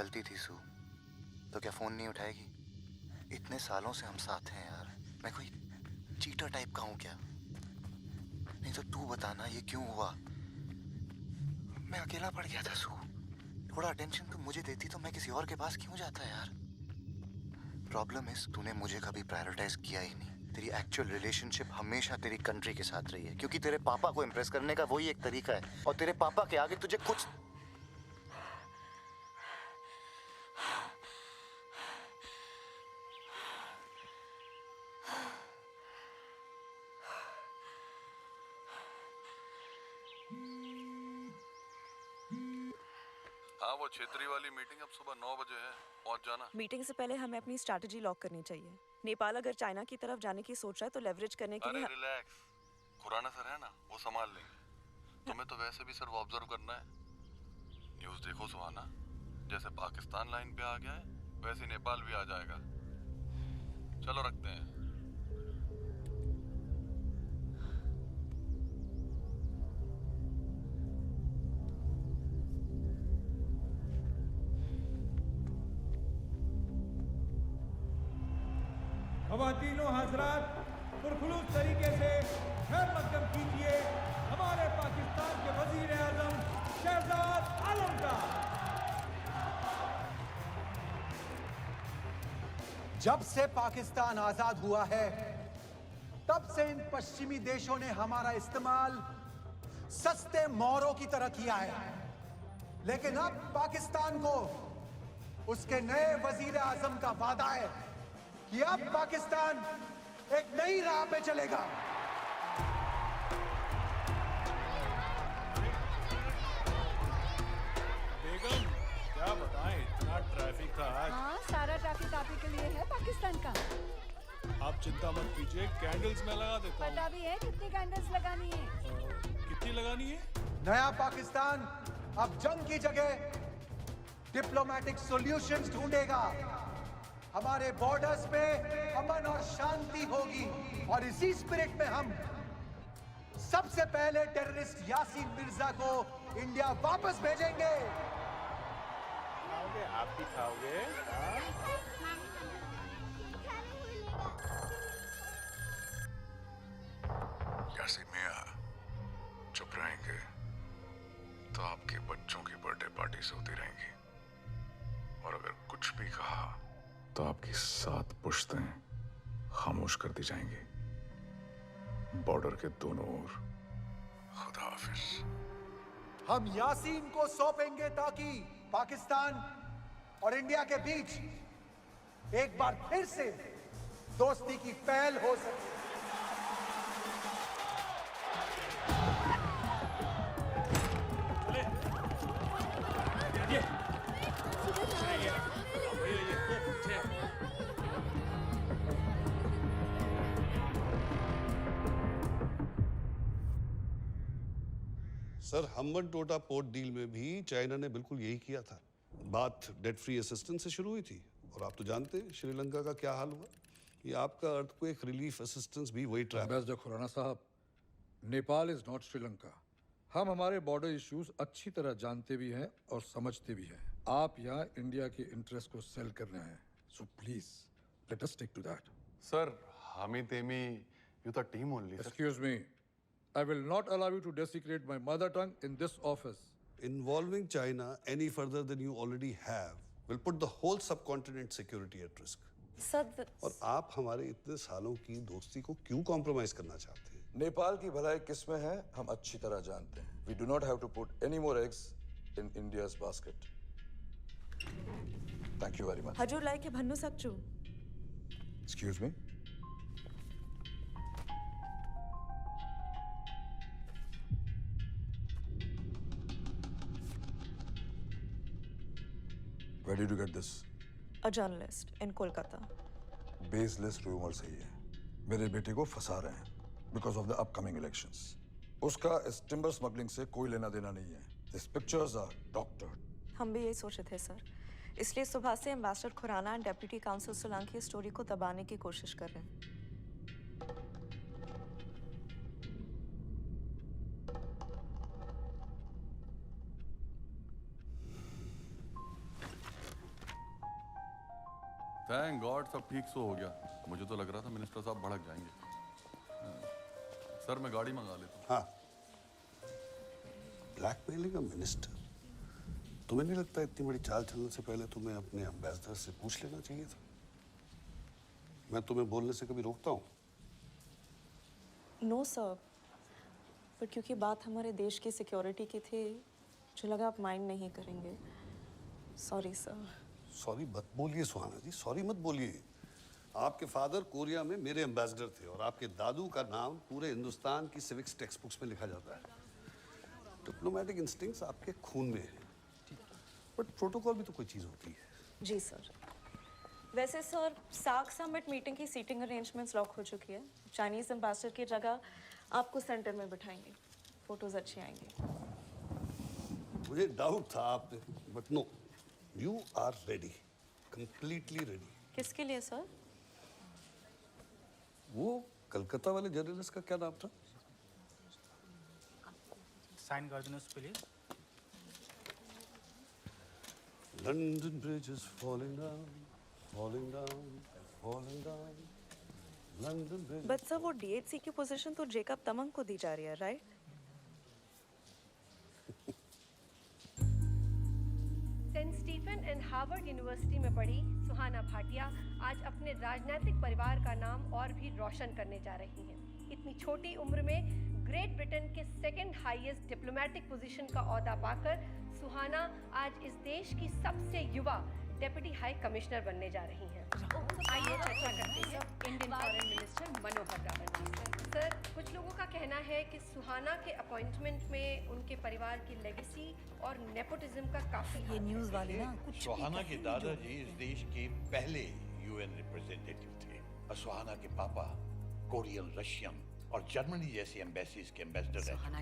गलती थी सू, तो क्या फोन नहीं उठाएगी? इतने सालों से हम साथ हैं यार, मैं कोई चीटर टाइप का हूं क्या? नहीं तो तू बताना ये क्यों हुआ? मैं अकेला पड़ गया था सू। थोड़ा अटेंशन तू मुझे देती तो मैं किसी और के पास क्यों जाता यार? प्रॉब्लम इज तूने मुझे कभी प्रायोरिटाइज किया ही नहीं। तेरी एक्चुअल रिलेशनशिप हमेशा तेरी कंट्री के साथ रही है, क्योंकि तेरे पापा को इम्प्रेस करने का वही एक तरीका है, और तेरे पापा के आगे तुझे कुछ। हाँ, वो क्षेत्रीय वाली मीटिंग अब सुबह 9 बजे है, पहुंच जाना। मीटिंग से पहले हमें अपनी स्ट्रैटेजी लॉक करनी चाहिए। नेपाल अगर चाइना की तरफ जाने की सोच रहा है तो लेवरेज करने के अरे लिए। रिलैक्स, खुराना सर है ना, वो संभाल लेंगे। तुम्हें तो वैसे भी सिर्फ ऑब्जर्व करना है। न्यूज़ देखो सुहाना, जैसे पाकिस्तान लाइन पे आ गया है वैसे नेपाल भी आ जाएगा। चलो रखते हैं। ख़वातीनो हज़रात, पुरखुलूस तरीके से खैर मकदम कीजिए हमारे पाकिस्तान के वज़ीर आज़म शहजाद आलम का। जब से पाकिस्तान आजाद हुआ है तब से इन पश्चिमी देशों ने हमारा इस्तेमाल सस्ते मोरों की तरह किया है, लेकिन अब पाकिस्तान को उसके नए वजीर आजम का वादा है कि अब पाकिस्तान एक नई राह पे चलेगा। बेगम क्या बताएं, इतना ट्रैफिक था आज। हाँ, सारा ट्रैफिक आप ही के लिए है पाकिस्तान का। आप चिंता मत कीजिए, कैंडल्स मैं लगा देता पता भी है कितनी कैंडल्स लगानी है। कितनी लगानी है? नया पाकिस्तान अब जंग की जगह डिप्लोमेटिक सॉल्यूशंस ढूंढेगा। हमारे बॉर्डर्स पे अमन और शांति होगी, और इसी स्पिरिट में हम सबसे पहले टेररिस्ट यासीन मिर्जा को इंडिया वापस भेजेंगे। खाओगे, आप भी खाओगे? यासीन मियां, चुप रहेंगे तो आपके बच्चों की बर्थडे पार्टी होती रहेंगी, और अगर कुछ भी कहा तो आपकी 7 पुश्तें खामोश कर दी जाएंगी। बॉर्डर के दोनों ओर। खुदा हाफिज। हम यासीन को सौंपेंगे ताकि पाकिस्तान और इंडिया के बीच एक बार फिर से दोस्ती की पहल हो सके। सर, हम्बन टोटा पोर्ट डील में भी चाइना ने बिल्कुल यही किया था। बात डेट फ्री असिस्टेंस से शुरू हुई थी, और आप तो जानते हैं श्रीलंका का क्या हाल हुआ। ये आपका अर्थक्वेक रिलीफ असिस्टेंस भी वही ट्रैप। एम्बेसडर खुराना साहब, नेपाल इज नॉट श्रीलंका। हम हमारे बॉर्डर इश्यूज अच्छी तरह जानते भी हैं और समझते भी हैं। आप यहाँ इंडिया के इंटरेस्ट को सेल कर रहे हैं, so please let us stick to that. Sir, हामी तेमी you the team only. Excuse me, I will not allow you to desecrate my mother tongue in this office. Involving China any further than you already have will put the whole subcontinent security at risk. Sir, और आप हमारे इतने सालों की दोस्ती को क्यों compromise करना चाहते हैं? नेपाल की भलाई किस में है हम अच्छी तरह जानते हैं। We do not have to put any more eggs in India's basket. Thank you very much. हजूर लाई के भन्नु सक्छु। Excuse me? Where did you get this? A journalist in Kolkata. Baseless rumors है ये। मेरे बेटे को फंसा रहे हैं because of the upcoming elections. उसका इस timber smuggling से कोई लेना देना नहीं है। These pictures are doctored. हम भी यही सोचे थे सर, इसलिए सुबह से ambassador Khurana and deputy council Solanki इस स्टोरी को दबाने की कोशिश कर रहे हैं। थैंक गॉड सब ठीक सो हो गया। मुझे तो लग रहा था मिनिस्टर साहब भड़क जाएंगे। सर मैं गाड़ी मंगा लेता हूँ। हाँ, ब्लैकमेलिंग का मिनिस्टर। तुम्हें नहीं लगता इतनी बड़ी चाल चलने से पहले तुम्हें अपने एम्बेसडर से पूछ लेना चाहिए था? मैं तुम्हें बोलने से कभी रोकता हूँ? नो सर, पर क्योंकि बात हमारे देश की सिक्योरिटी की थी, मुझे लगा आप माइंड नहीं करेंगे। Sorry sir. सॉरी मत बोलिए सुहाना जी, सॉरी मत बोलिए। आपके फादर कोरिया में मेरे एम्बेसडर थे और आपके दादू का नाम पूरे हिंदुस्तान की सिविक्स टेक्स्ट बुक्स में लिखा जाता है। डिप्लोमेटिक इंस्टिंक्ट्स आपके खून में है, बट प्रोटोकॉल भी तो कोई चीज़ होती है। जी सर। वैसे सर, सार्क समिट मीटिंग की सीटिंग अरेंजमेंट्स लॉक हो चुकी है। चाइनीज एम्बेसडर की जगह आपको सेंटर में बिठाएंगे, फोटोज अच्छी आएंगी। मुझे डाउट था आप पे, but no, you are ready, completely ready. किसके लिए सर? वो कलकत्ता वाले जर्नलिस्ट का क्या नाम था? साइन कर देना उस पे लिए। London Bridge is falling down, falling down, falling down. London Bridge. But sir, वो डीएचसी की पोजीशन तो जेकब तमंग को दी जा रही है, right? Saint Stephen and Harvard University में पढ़ी सुहाना भाटिया आज अपने राजनीतिक परिवार का नाम और भी रोशन करने जा रही हैं। इतनी छोटी उम्र में ग्रेट ब्रिटेन के सेकंड हाईएस्ट डिप्लोमेटिक पोजीशन का ओहदा पाकर सुहाना आज इस देश की सबसे युवा डेप्यूटी हाई कमिश्नर बनने जा रही हैं। आइए चर्चा करते हैं इंडियन फॉरेन मिनिस्टर मनोहर रावत जी। सर, कुछ लोगों का कहना है कि सुहाना के अपॉइंटमेंट में उनके परिवार की लेगेसी और नेपोटिज्म का काफी ये न्यूज़ वाले ना कुछ सुहाना के दादाजी इस देश के पहले यूएन रिप्रेजेंटेटिव थे और सुहाना के पापा कोरियन, रशियन और जर्मनी जैसी एम्बेसीज के एम्बेसडर रह चुके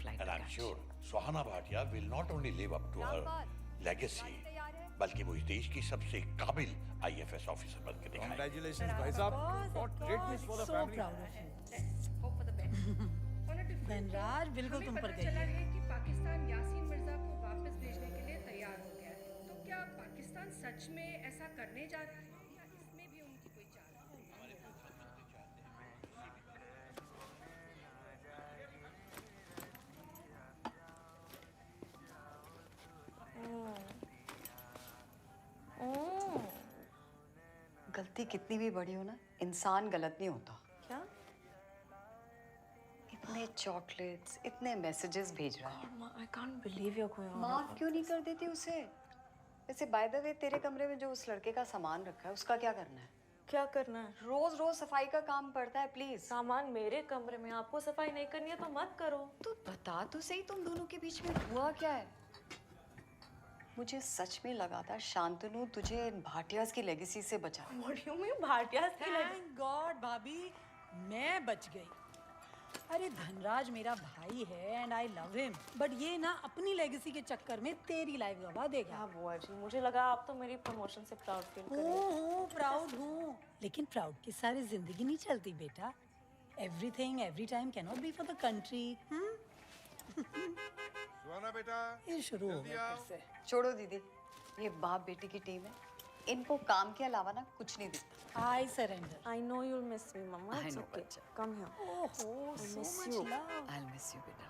हैं। And I'm sure Suhana Bhatia will not only live up to her legacy, बल्कि वो इस देश की सबसे काबिल आईएफएस ऑफिसर बन के दिखाएंगे। Congratulations भाई साहब, what great news for the so family. proud of you. Let's hope for the best. Dhanraj बिल्कुल तुम पर गई चला है। है कि पाकिस्तान यासीन मिर्जा को वापस भेजने के लिए तैयार हो गया है। तो क्या पाकिस्तान सच में ऐसा करने जा रहा है या इसमें भी उनकी कोई चाल है? गलती कितनी भी बड़ी हो ना, इंसान गलत नहीं होता। क्या? इतने चॉकलेट्स, इतने मैसेजेस भेज रहा है। I can't believe you're going on. माफ क्यों नहीं कर देती उसे? वैसे बाय द वे, तेरे कमरे में जो उस लड़के का सामान रखा है उसका क्या करना है? क्या करना है? रोज रोज सफाई का काम पड़ता है, प्लीज। सामान मेरे कमरे में, आपको सफाई नहीं करनी है तो मत करो। तो बता तो सही, तुम दोनों के बीच में हुआ क्या है? मुझे सच में लगा था शांतनु तुझे इन भाटियाज की लेगेसी से बचा। What do you mean, Bhatia's की थैंक गॉड भाभी, मैं बच गई। अरे धनराज मेरा भाई है and I love him, but ये ना अपनी लेगेसी के चक्कर में तेरी लाइफ गवा देगा। क्या बुआ जी, मुझे लगा आप तो मेरी प्रमोशन से प्राउड फील करेंगे। हूँ प्राउड हूँ, लेकिन प्राउड की सारी जिंदगी नहीं चलती बेटा। Everything every time can not be for the country. Suhana बेटा, ये शुरू हो गया फिर से। छोड़ो दीदी, ये बाप बेटी की टीम है, इनको काम के अलावा ना कुछ नहीं दिखता। I surrender. I know you'll miss me, Mama. I It's know, okay. बच्चा। Come here. ओहो, I so miss much you. love. I'll miss you बेटा।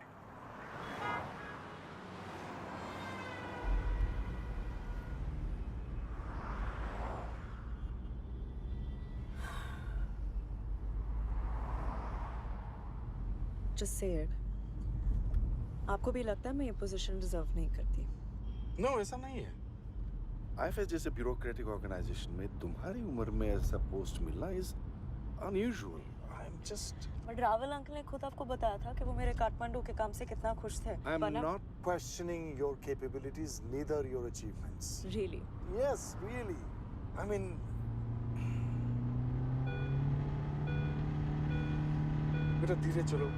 Just say it. आपको भी लगता है मैं ये पोजीशन डिजर्व नहीं करती? नो, ऐसा नहीं है। आईएफएस जैसे ब्यूरोक्रेटिक ऑर्गेनाइजेशन में तुम्हारी उम्र में ऐसा पोस्ट मिलना is unusual. I am just but Rawal uncle ने खुद आपको बताया था कि वो मेरे काठमांडू के काम से कितना खुश थे। I am not questioning your capabilities, neither your achievements. Really? Yes, really. I mean बेटा धीरे चलो।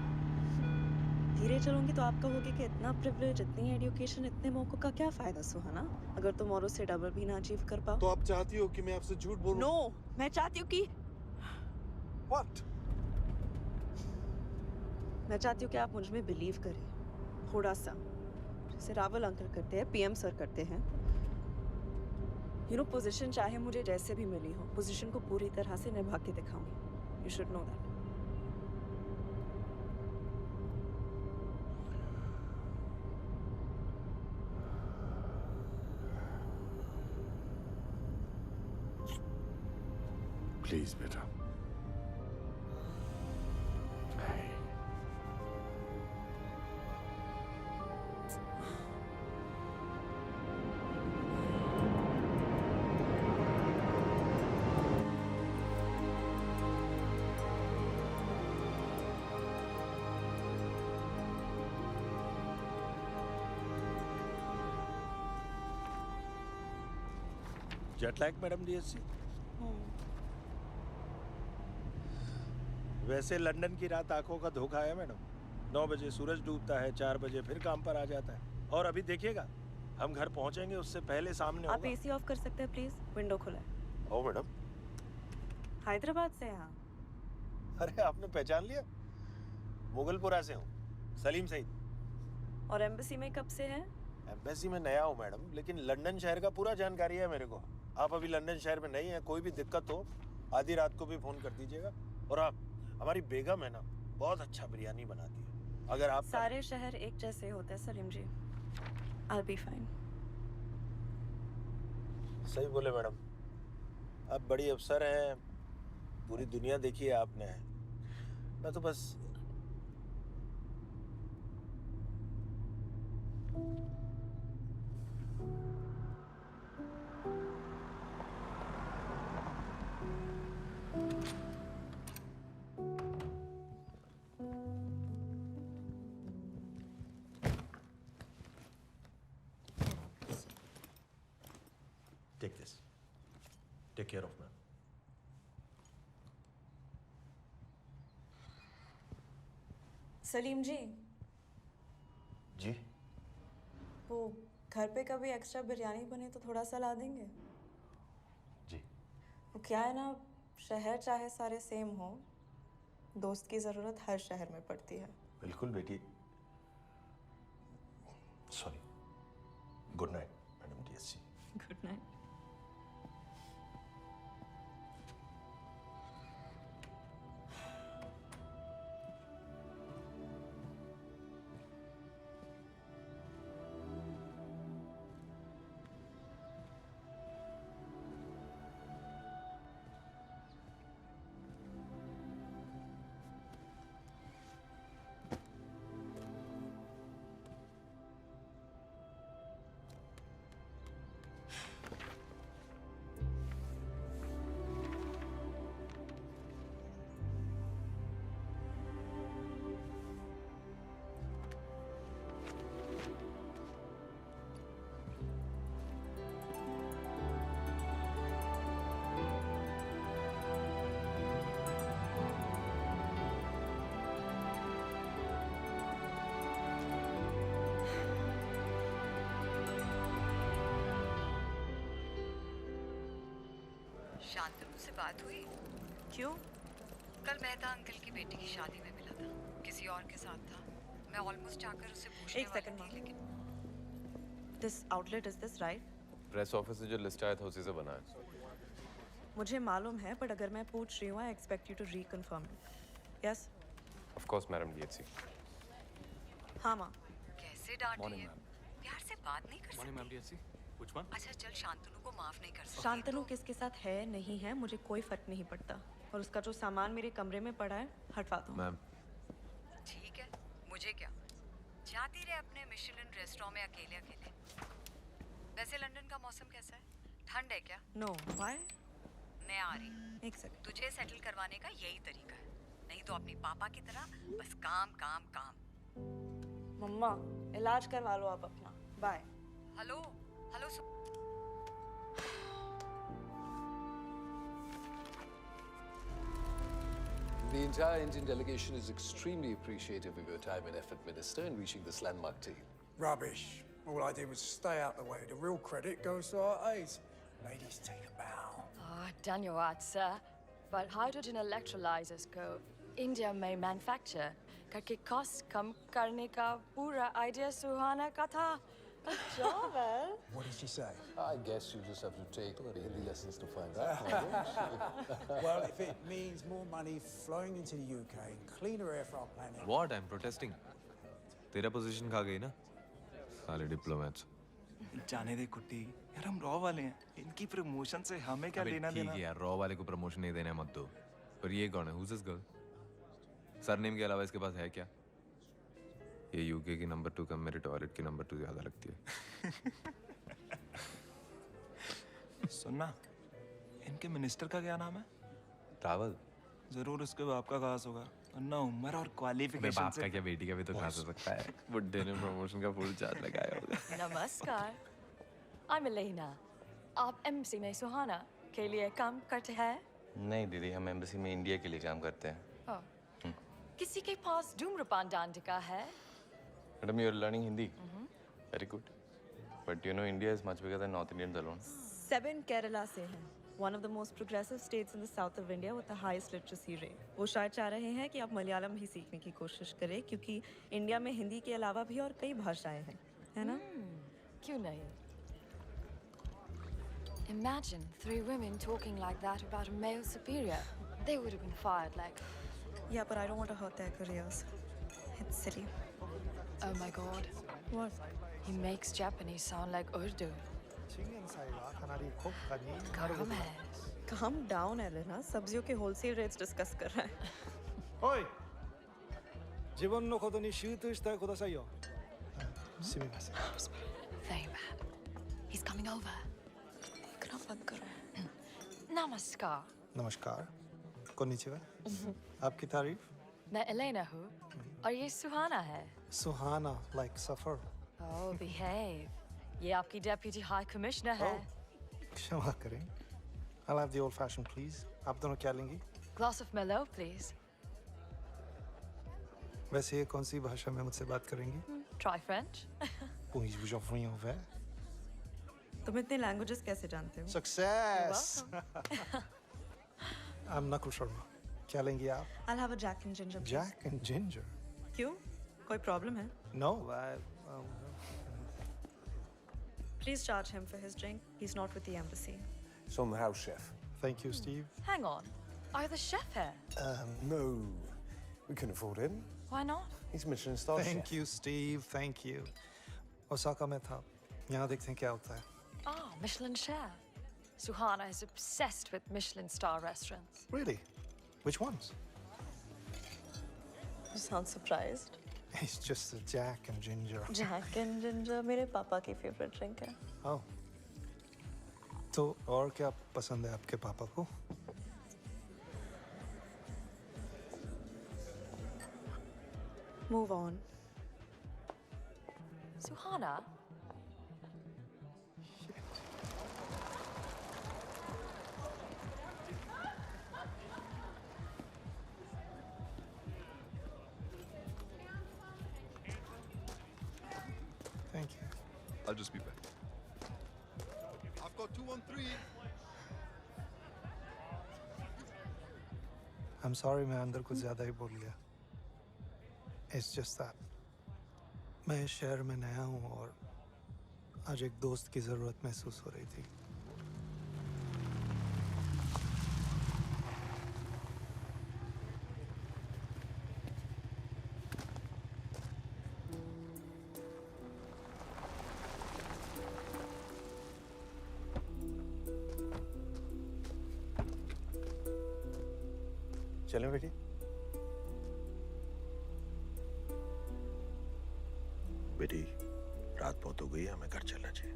धीरे चलूंगी तो आप कहोगे कि इतना प्रिविलेज, इतनी एजुकेशन, इतने मौकों का क्या फायदा सुहाना, अगर तुम औरों से डबल भी ना अचीव कर पाओ? तो आप चाहती हो कि मैं आपसे झूठ बोलूं? नो, मैं चाहती हूँ कि व्हाट? मैं चाहती हूँ कि आप मुझ में बिलीव करें, थोड़ा सा, जैसे रावल अंकल करते हैं, पीएम सर करते हैं, पोजीशन चाहे मुझे जैसे भी मिली हो, पोजीशन को पूरी तरह से निभा के दिखाऊंगी। You should know that. Please बेटा। Jet lag madam DSC? वैसे लंदन की रात आंखों का धोखा है मैडम। 9 बजे सूरज डूबता है, 4 बजे फिर काम पर आ जाता है। और अभी देखिएगा, हम घर पहुंचेंगे उससे पहले सामने आप होगा। एसी ऑफ कर सकते हैं प्लीज? विंडो खुला है। ओ मैडम। हैदराबाद से यहाँ? अरे आपने पहचान लिया? मुगलपुरा से हूँ, सलीम सईद। और एम्बेसी में कब से हैं? एम्बेसी में नया हूँ मैडम, लेकिन लंदन शहर का पूरा जानकारी है मेरे को। आप अभी लंदन शहर में नहीं हैं, कोई भी दिक्कत हो आधी रात को भी फोन कर दीजिएगा। और आप, हमारी बेगम है ना, बहुत अच्छा बिरयानी बनाती है। अगर आप सारे शहर एक जैसे होते हैं सलीम जी। I'll be fine। सही बोले मैडम, आप बड़ी अफसर हैं, पूरी दुनिया देखी है आपने। मैं तो बस Take this. Take care of ma'am. Salim जी, जी? वो घर पे कभी एक्स्ट्रा बिरयानी बने तो थोड़ा सा ला देंगे? जी। वो क्या है ना, शहर चाहे सारे सेम हो, दोस्त की ज़रूरत हर शहर में पड़ती है। बिल्कुल बेटी। Sorry. Good night madam DSC. Good night. Shantanu से बात हुई? क्यों? कल मेहता अंकल की बेटी की शादी में मिला था, किसी और के साथ था। मैं ऑलमोस्ट जाकर उससे पूछने वाली थी, लेकिन this outlet is this right? Press office से जो लिस्ट आया था उसी से बना है। मुझे मालूम है, बट अगर मैं पूछ रही हूँ, I expect you to reconfirm. Yes? Of course madam DSC. हाँ माँ। कैसे डांटी है? प्यार से बात नहीं कर सकती? Ma'am DSC. Which one? अच्छा चल, शांतनु को माफ नहीं कर सकती। शांतनु किसके साथ है नहीं है मुझे कोई फर्क नहीं पड़ता, और उसका जो सामान मेरे कमरे में पड़ा है हटवा दो। मैम। ठीक है, मुझे क्या, जाती रहे अपने मिशेलिन रेस्टोरेंट में अकेले अकेले। वैसे लंदन का मौसम कैसा है? ठंड है क्या? No, why? मैं आ रही। एक सेकंड। तुझे सेटल करवाने का यही तरीका है, नहीं तो अपनी पापा की तरह बस काम काम काम। मम्मा, इलाज करवा लो आप अपना। Bye. Hello hello. The entire Indian delegation is extremely appreciative of your time and effort, Minister, in reaching this landmark deal. Rubbish. All I did was stay out the way. The real credit goes to our aides. Ladies, take a bow. Oh, done your art, sir. But hydrogen electrolyzers को India में manufacture करके cost कम करने का पूरा idea सुहाना का था, Good job, Al. What did she say? I guess you just have to take Hindi lessons to find out. Well, if it means more money flowing into the UK and cleaner air for our planet. What? I'm protesting. तेरा position खा गई ना साले diplomats. जाने दे कुट्टी यार, हम raw वाले हैं, इनकी प्रमोशन से हमें क्या लेना देना। ठीक है यार, रॉ वाले को प्रमोशन नहीं देना मत दो। पर ये कौन है? Who's this girl? सरनेम के अलावा इसके पास है क्या? ये यूके की नंबर 2 कम मेरे टॉयलेट की नंबर 2 ज्यादा लगती है। सुनना, इनके मिनिस्टर का क्या नाम है? रावल। जरूर उसके बाप का खास होगा, वरना उम्र और मेरे क्वालिफिकेशन बाप से। का क्या बेटी का भी तो खास हो सकता है। बुड्ढे ने प्रमोशन का फुल चार्ज लगाया होगा। नमस्कार, I'm Elena. आप एम्बेसी में सुहाना के लिए काम करते हैं? नहीं दीदी, हम एम्बेसी में इंडिया के लिए काम करते हैं। किसी के पास धूम्रपान डांडिका है? Madam, you are learning Hindi? Very good. But you know India is much bigger than north Indian alone. 7 Kerala से हैं। One of the most progressive states in the south of India with the highest literacy rate. वो शायद चाह रहे हैं कि आप मलयालम भी सीखने की कोशिश करें, क्योंकि इंडिया में हिंदी के अलावा भी और कई भाषाएं हैं, है ना? क्यों नहीं? Imagine 3 women talking like that about a male superior. They would have been fired like. Yeah, but I don't want to hurt their careers. It's silly. Oh my God. What? He makes Japanese sound like Urdu. Calm down, Elena. सब्जियों के wholesale rates discuss कर रहा है. おい、自分のことに集中してくださいよ。すみません。 Very bad. He's coming over. इतना बंद करो. Namaskar. नमस्कार, konnichiwa. आपकी तारीफ? मैं एलेना हूँ और ये सुहाना है. सुहाना, like सफर। Oh, behave. ये आपकी डेप्यूटी हाई कमिश्नर है. क्षमा करें। I'll have the old fashioned, please. आप दोनों क्या लेंगी? Glass of Merlot, please. वैसे ये कौन सी भाषा में मुझसे बात करेंगी? Try French. Pourriez-vous offrir un verre? तुम इतने languages कैसे जानते हो? Success! I'm Nakul Sharma. क्या लेंगी आप? I'll have a Jack and Ginger. Please. Jack and Ginger? क्यों? कोई problem है? No, Please charge him for his drink. He's not with the embassy. It's on the house, chef. Thank you, Steve. Hang on. Are you the chef here? No, we couldn't afford him. Why not? He's a Michelin star chef. Thank you, Steve. Thank you. Osaka में था. यहाँ देखते हैं क्या होता है. Ah, Michelin chef. Suhana is obsessed with Michelin star restaurants. Really? Which ones? You sound surprised. It's just a Jack and Ginger. Jack and Ginger मेरे पापा की favorite drink है. Oh. तो और क्या पसंद है आपके पापा को? Move on. Suhana? Thank you. I'll just be back. I've got 213. I'm sorry, मैं अंदर कुछ ज़्यादा ही बोल गया. It's just that मैं इस शहर में नया हूँ और आज एक दोस्त की ज़रूरत महसूस हो रही थी. चलें बेटी? बेटी, रात बहुत हो गई है, हमें घर चलना चाहिए.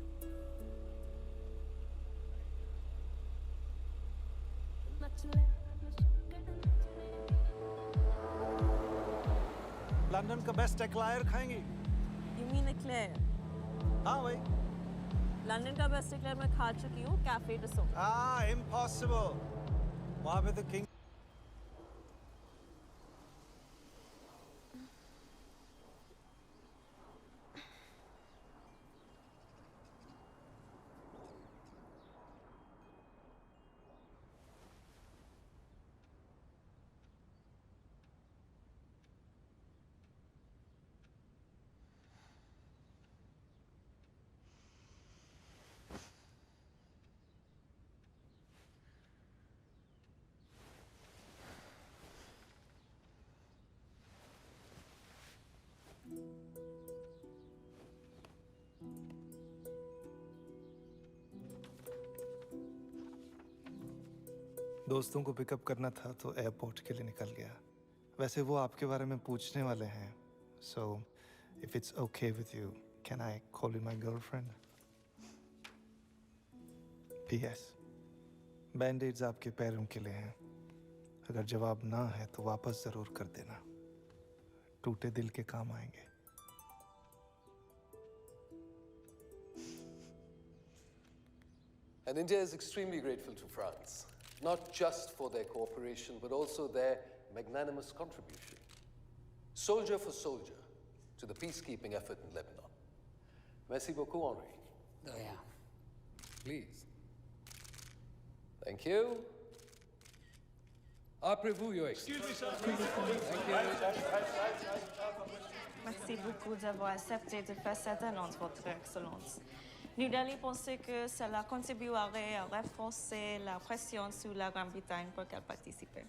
लंदन का बेस्ट एक्लायर खाएंगी? You mean eclair? हाँ भाई. लंदन का बेस्ट eclair मैं खा चुकी हूँ, कैफे डे सो. Impossible. वहाँ पे तो किंग दोस्तों को पिकअप करना था तो एयरपोर्ट के लिए निकल गया। वैसे वो आपके बारे में पूछने वाले हैं। So if it's okay with you, can I call you my girlfriend? PS, बैंडेड्स आपके पैरों के लिए हैं। अगर जवाब ना है तो वापस ज़रूर कर देना, टूटे दिल के काम आएंगे। And India is extremely grateful to France, not just for their cooperation, but also their magnanimous contribution, soldier for soldier, to the peacekeeping effort in Lebanon. Merci beaucoup, Henri. De rien. Please. Thank you. Après-vous, Your Excellency. Thank you. Merci beaucoup d'avoir accepté de faire cette annonce, Votre Excellence. New Delhi pensait que cela contribuerait à renforcer la pression sur la Grande-Bretagne pour qu'elle participe.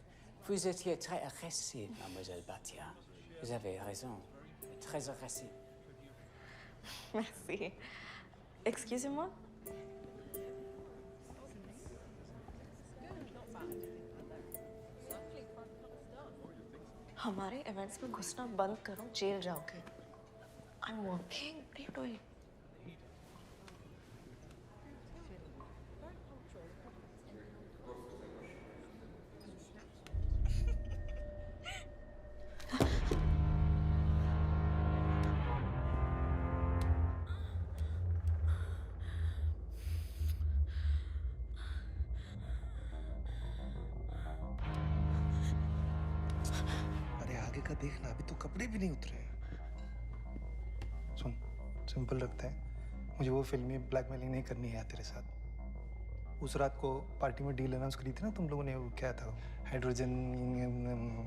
Vous étiez très agressive, mademoiselle Bhatia. Vous avez raison. Très agressive. Merci. Excusez-moi? हमारे events में घुसना बंद करो, jail जाओगे। I'm working. What are you doing? अरे आगे का देखना, अभी तो कपड़े भी नहीं उतरे। सुन, सिंपल रखते हैं। मुझे वो फिल्मी ब्लैकमेलिंग नहीं करनी है तेरे साथ। उस रात को पार्टी में डील अनाउंस करी थी ना तुम लोगों ने, वो क्या था, हाइड्रोजन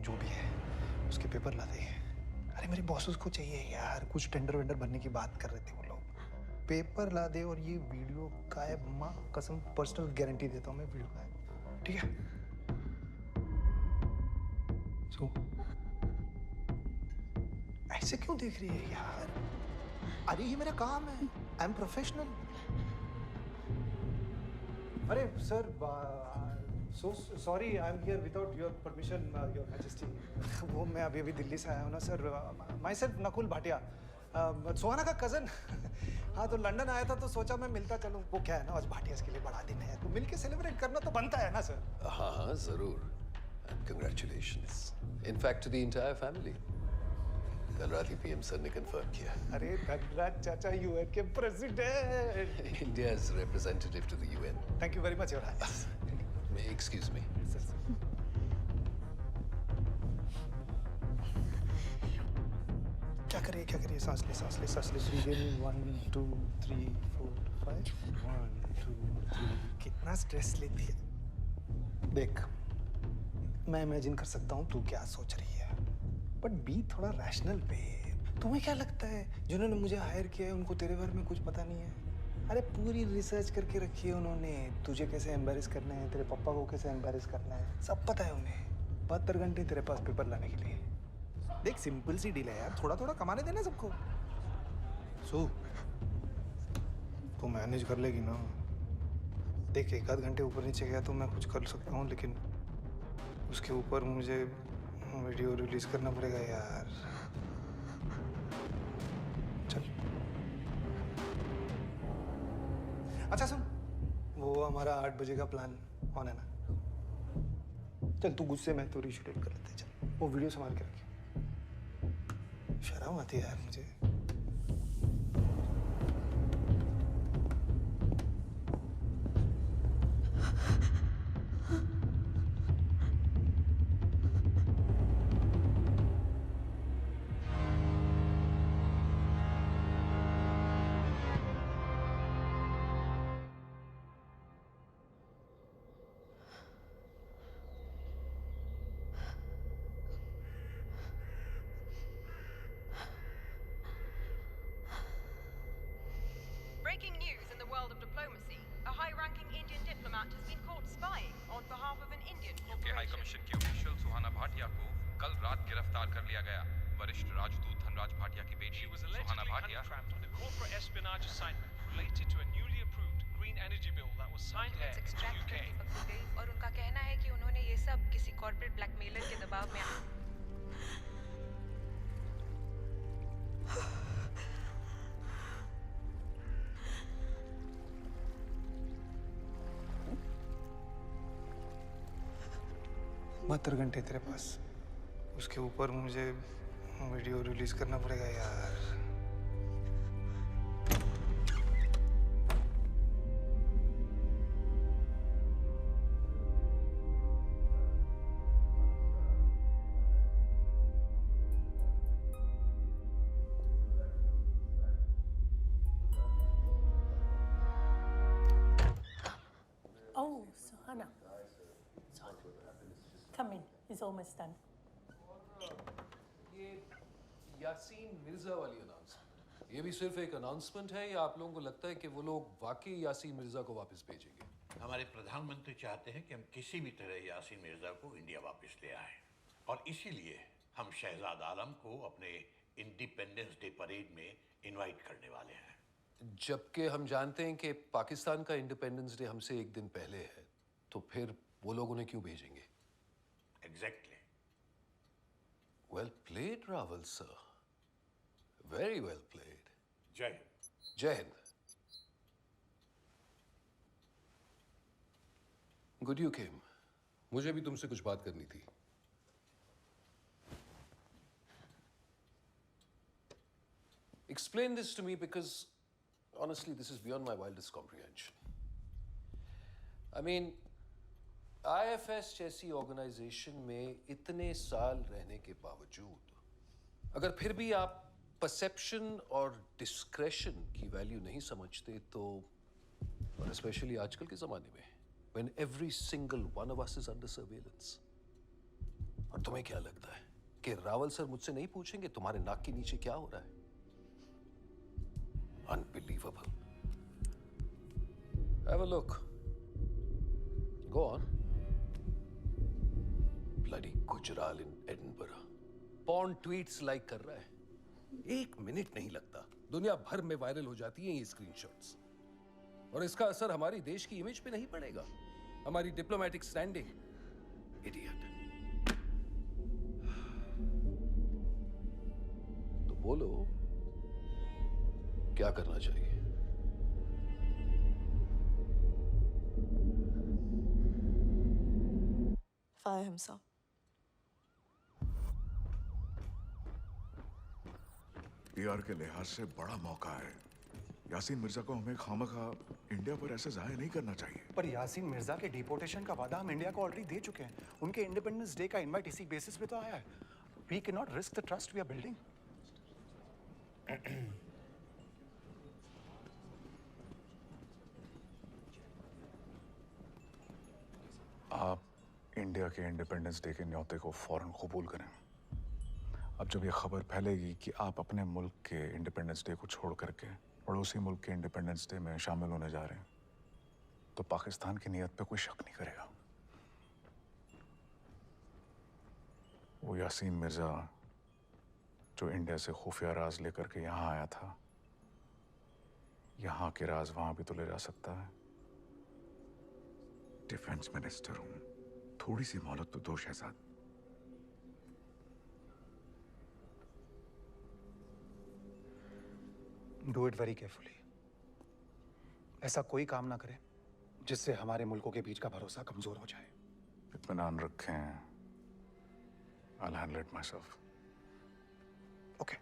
जो भी है, उसके पेपर ला दे। अरे मेरे बॉसेस को चाहिए यार, कुछ टेंडर वेंडर भरने की बात कर रहे थे वो लोग। पेपर ला दे और ये वीडियो का है, माँ कसम पर्सनल गारंटी देता हूँ मैं वीडियो का है, ठीक है? सो ऐसे क्यों देख रही है यार? अरे ये मेरा काम है, आई एम प्रोफेशनल। अरे sir, so sorry, I am here without your permission, your majesty. वो मैं अभी अभी दिल्ली से आया हूँ ना sir. Myself Nakul Bhatia, Suhana का कज़न। हाँ, तो लंदन आया था तो सोचा मैं मिलता चलूँ। वो क्या है ना, आज भाटियास के लिए बड़ा दिन है, तो मिल के सेलिब्रेट करना तो बनता है ना सर। हाँ हाँ, जरूर। And congratulations. In fact, to the entire family. कल रात ही PM सर ने confirm किया। अरे धनराज चाचा UN के president। India's representative to the UN. Thank you very much, Your Highness. May excuse me. क्या करिए, सांस ले। Breathe in, 1 2 3 4 5 1 2 3। कितना स्ट्रेस लेती है। देख, मैं इमेजिन कर सकता हूँ तू क्या सोच रही है, बट बी थोड़ा रैशनल पे। तुम्हें क्या लगता है जिन्होंने मुझे हायर किया है उनको तेरे बारे में कुछ पता नहीं है? अरे पूरी रिसर्च करके रखी है उन्होंने, तुझे कैसे एम्बेरस करना है, तेरे पापा को कैसे एम्बेरस करना है, सब पता है उन्हें। 72 घंटे तेरे पास पेपर लाने के लिए। देख, सिंपल सी डील है यार, थोड़ा थोड़ा कमाने देना सबको। सो तो मैनेज कर लेगी ना? देख, 1 आध घंटे ऊपर नीचे गया तो मैं कुछ कर सकता हूँ, लेकिन उसके ऊपर मुझे वीडियो रिलीज करना पड़ेगा यार। चल, अच्छा सुन, वो हमारा 8 बजे का प्लान ऑन है ना? चल तू गुस्से में तो रीशूट कर लेते। चल, वो वीडियो संभाल के रखिए। शर्म आती है यार मुझे। Breaking news in the world of diplomacy. A high-ranking Indian diplomat has been caught spying on behalf of an Indian UK high commission की ऑफिशियल सुहाना भाटिया को कल रात गिरफ्तार कर लिया गया। वरिष्ठ राजदूत धनराज भाटिया की बेटी सुहाना Bhatia on a corporate espionage assignment related to a newly approved green energy bill that was signed here in the UK. और उनका कहना है कि उन्होंने कॉर्पोरेट ब्लैकमेलर के दबाव में बहत्तर घंटे तेरे पास, उसके ऊपर मुझे वीडियो रिलीज करना पड़ेगा यार। Oh, Suhana. Come in. It's almost done. ये यासीन मिर्जा वाली अनाउंसमेंट, ये भी सिर्फ एक अनाउंसमेंट है या आप लोगों को लगता है कि वो लोग वाकई यासीन मिर्जा को वापस भेजेंगे? हमारे प्रधानमंत्री चाहते हैं कि हम किसी भी तरह यासीन मिर्जा को इंडिया वापस ले आए, और इसीलिए हम शहजाद आलम को अपने इंडिपेंडेंस डे परेड में इनवाइट करने वाले हैं। जबकि हम जानते हैं कि पाकिस्तान का इंडिपेंडेंस डे हमसे एक दिन पहले है, तो फिर वो लोग उन्हें क्यों भेजेंगे? Exactly. Well played, Raval sir. Very well played. जय हिंद। जय हिंद। Good you came. मुझे भी तुमसे कुछ बात करनी थी। Explain this to me because honestly this is beyond my wildest comprehension. I mean, IFS जैसी ऑर्गेनाइजेशन में इतने साल रहने के बावजूद अगर फिर भी आप परसेप्शन और डिस्क्रेशन की वैल्यू नहीं समझते तो, और स्पेशली आजकल के ज़माने में when every single one of us is under surveillance, और तुम्हें क्या लगता है कि रावल सर मुझसे नहीं पूछेंगे तुम्हारे नाक के नीचे क्या हो रहा है? Unbelievable. Have a look. Go on. Bloody Gujral in Edinburgh. Porn tweets like कर रहा है। 1 मिनट नहीं लगता, दुनिया भर में वायरल हो जाती हैं ये स्क्रीनशॉट्स, और इसका असर हमारी देश की इमेज पे नहीं पड़ेगा, हमारी डिप्लोमेटिक स्टैंडिंग। इडियट। तो बोलो क्या करना चाहिए? Fire him, sir. पीआर के लिहाज से बड़ा मौका है। यासीन मिर्जा को हमें खामखा इंडिया पर ऐसे जाहिर नहीं करना चाहिए। पर यासीन मिर्जा के डिपोर्टेशन का वादा हम इंडिया को ऑलरेडी दे चुके हैं। उनके इंडिपेंडेंस डे का इनवाइट इसी बेसिस पे तो आया है। We can not risk the trust we are building. आप इंडिया के इंडिपेंडेंस डे के न्योते को फौरन कबूल करें। अब जब ये खबर फैलेगी कि आप अपने मुल्क के इंडिपेंडेंस डे को छोड़ करके पड़ोसी मुल्क के इंडिपेंडेंस डे में शामिल होने जा रहे हैं, तो पाकिस्तान की नीयत पे कोई शक नहीं करेगा। वो यासीन मिर्जा जो इंडिया से खुफिया राज लेकर के यहाँ आया था, यहाँ के राज वहां भी तो ले जा सकता है। डिफेंस मिनिस्टर हूं, थोड़ी सी मोहलत तो दो Shahzad. Do it very carefully. ऐसा कोई काम ना करें जिससे हमारे मुल्कों के बीच का भरोसा कमजोर हो जाए। इत्मीनान रखें। I'll handle it myself. Okay.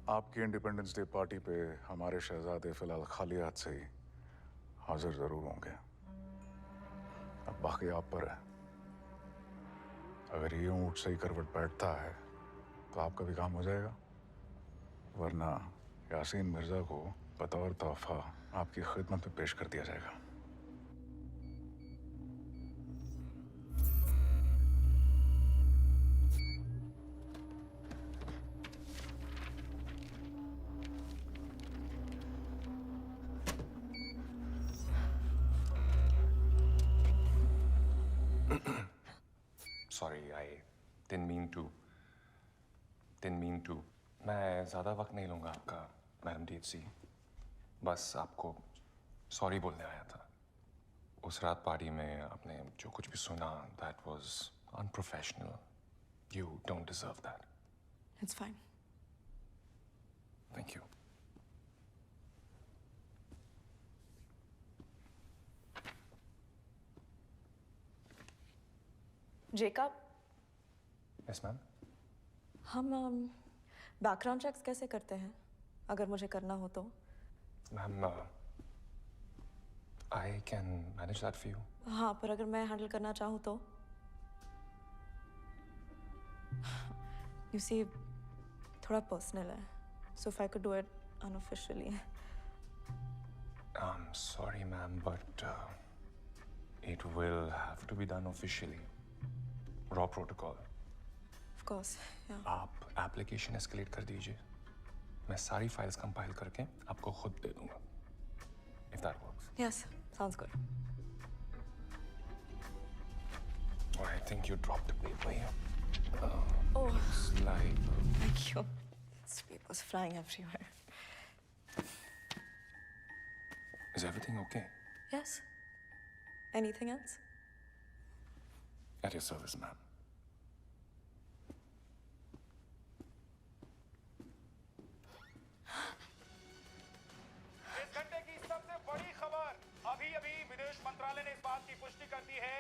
आपकी इंडिपेंडेंस डे पार्टी पे हमारे शहजादे फिलहाल खाली हाथ से ही हाजिर जरूर होंगे। अब बाकी आप पर है। अगर ये ऊँट सही करवट बैठता है तो आपका भी काम हो जाएगा, वरना यासीन मिर्जा को बतौर तोहफा आपकी खिदमत में पेश कर दिया जाएगा। Sorry, I didn't mean to. Didn't mean to. मैं ज़्यादा वक्त नहीं लूँगा आपका, मैडम DHC. बस आपको सॉरी बोलने आया था. उस रात पार्टी में आपने जो कुछ भी सुना, that was unprofessional. You don't deserve that. It's fine. Thank you. Jacob, Yes, ma'am. हम बैकग्राउंड चेक्स कैसे करते हैं अगर मुझे करना हो तो? Ma'am, I can manage that for you. हाँ, पर अगर मैं हैंडल करना चाहूँ तो? You see, थोड़ा पर्सनल है. So if I could do it unofficially. I'm sorry, ma'am, but it will have to be done officially. Raw protocol. Of course, yeah. आप एप्लीकेशन एस्केलेट कर दीजिए. मैं सारी फाइल्स कंपाइल करके आपको खुद दे दूंगा. If that works. Yes, sounds good. Oh, I think you dropped the paper here. Oh, Looks like. thank you. This paper's flying everywhere. Is everything okay? Yes. Anything else? At your service, ma'am. इस घंटे की सबसे बड़ी खबर, अभी विदेश मंत्रालय ने इस बात की पुष्टि कर दी है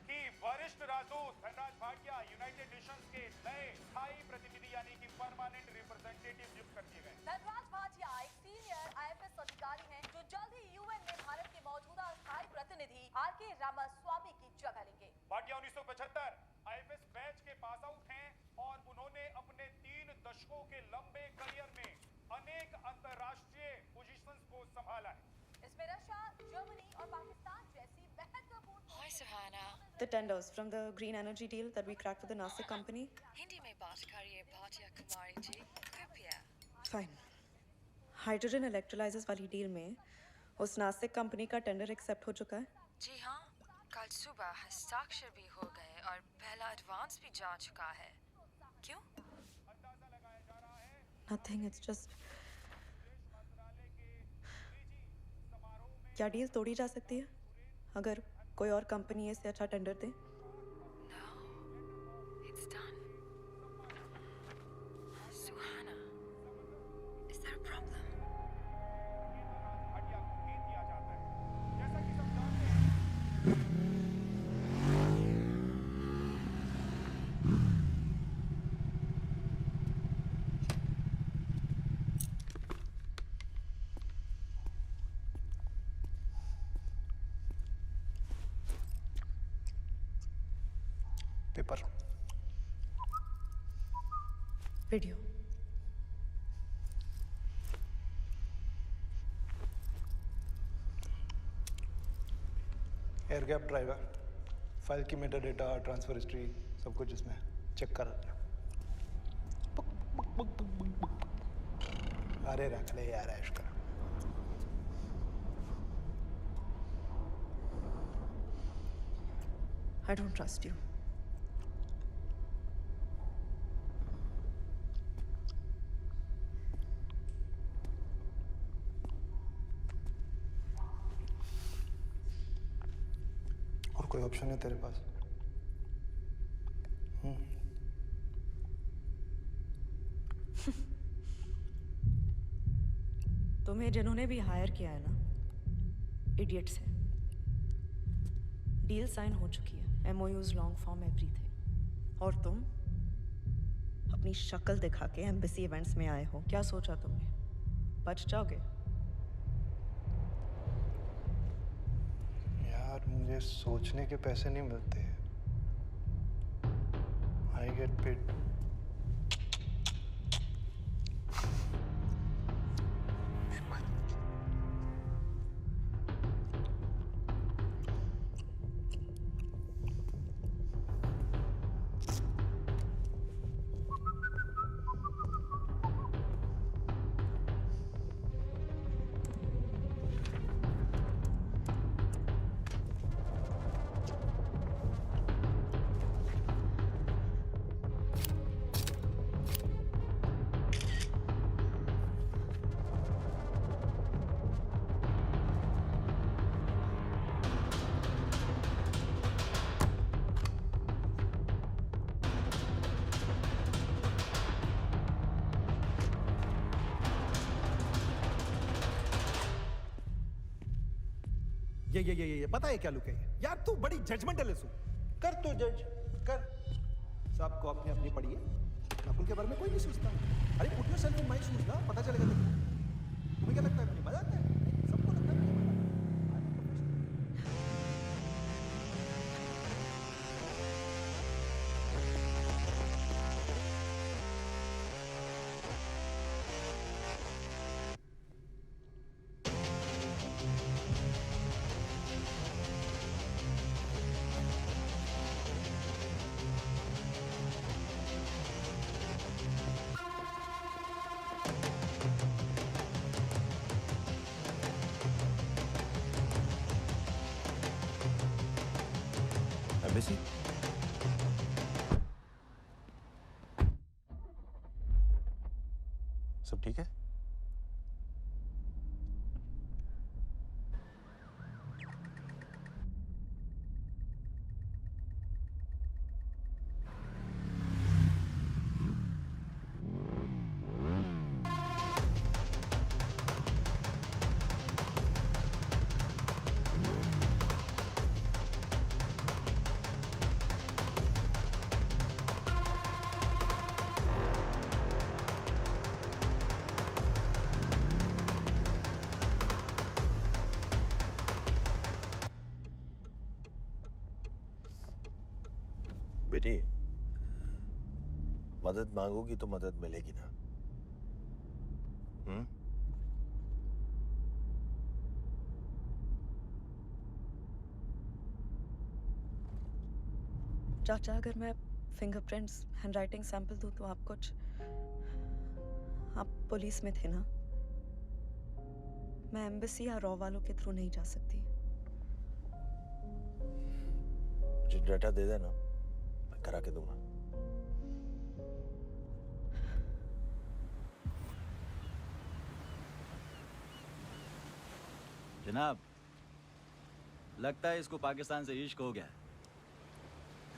कि वरिष्ठ राजदूत धनराज भाटिया यूनाइटेड नेशंस के नए स्थायी प्रतिनिधि यानी कि परमानेंट रिप्रेजेंटेटिव नियुक्त कर दिए गए. धनराज भाटिया एक सीनियर IFS अधिकारी हैं जो जल्द ही UN में भारत के मौजूदा स्थायी प्रतिनिधि RK रामास्वामी की जगह लेंगे. भाटिया 1975 IFS बैच के पास आउट हैं और उन्होंने अपने 3 दशकों के लंबे करियर में अनेक अंतर्राष्ट्रीय पोजीशंस को संभाला है. इसमें रशिया, जर्मनी और पाकिस्तान जैसी महत्वपूर्ण. Hi, Suhana. The tenders from the green energy deal that we cracked with the Nasik company. Hindi में बात करिए भाटिया कुमारी जी, कृपया. Fine. हाइड्रोजन इलेक्ट्रोलाइजर्स वाली डील में उस नासिक कंपनी का टेंडर एक्सेप्ट हो चुका है? जी हाँ, कल सुबह हस्ताक्षर भी हो गए और पहला एडवांस भी जा चुका है. क्यों? Nothing. It's just. क्या डील तोड़ी जा सकती है अगर कोई और कंपनी इससे अच्छा tender they? It's done. Suhana, is there a problem? Paper. Video. Air gap driver, file की मेटा डेटा, ट्रांसफर हिस्ट्री, सब कुछ इसमें चेक कर. अरे रख ले यार ऐश कर. I don't trust you. और कोई ऑप्शन है तेरे पास? तुम्हें जिन्होंने भी हायर किया है ना, इडियट्स हैं. डील साइन हो चुकी है. MOUs, long form, everything. और तुम अपनी शक्ल दिखा के एम्बेसी इवेंट्स में आए हो. क्या सोचा तुमने? बच जाओगे? यार मुझे सोचने के पैसे नहीं मिलते. I get paid. ये पता है क्या लुक है यार? तू बड़ी जजमेंटल है। कर तू जज कर। सबको अपनी अपनी पड़ी है, नकुल के बारे में कोई नहीं सोचता। अरे put yourself in my shoes ना, पता चलेगा तेरे। तुम्हें क्या लगता है मुझे मजा आता है? सबको लगता है मुझे मजा एम्बेसी सब ठीक है? बेटी, मदद मांगोगी तो मदद मिलेगी ना? चाचा, अगर मैं फिंगरप्रिंट्स, हैंडराइटिंग सैंपल दूं तो आप पुलिस में थे ना? मैं एम्बेसी या रॉ वालों के थ्रू नहीं जा सकती। मुझे डाटा दे देना, मैं करा के दूंगा। जनाब, लगता है इसको पाकिस्तान से इश्क हो गया।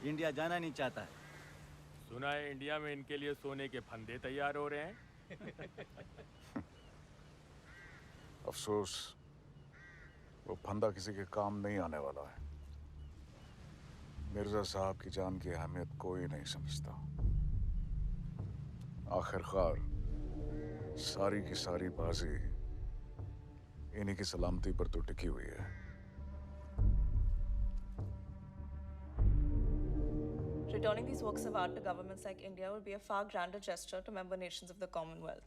इंडिया जाना नहीं चाहता है। सुना है इंडिया में इनके लिए सोने के फंदे तैयार हो रहे हैं। अफसोस, वो फंदा किसी के काम नहीं आने वाला है। मिर्जा साहब की जान की अहमियत कोई नहीं समझता। आखिरकार सारी की सारी बाजी इन्हीं की सलामती पर तो टिकी हुई है। Returning these works of art to governments like India would be a far grander gesture to member nations of the Commonwealth.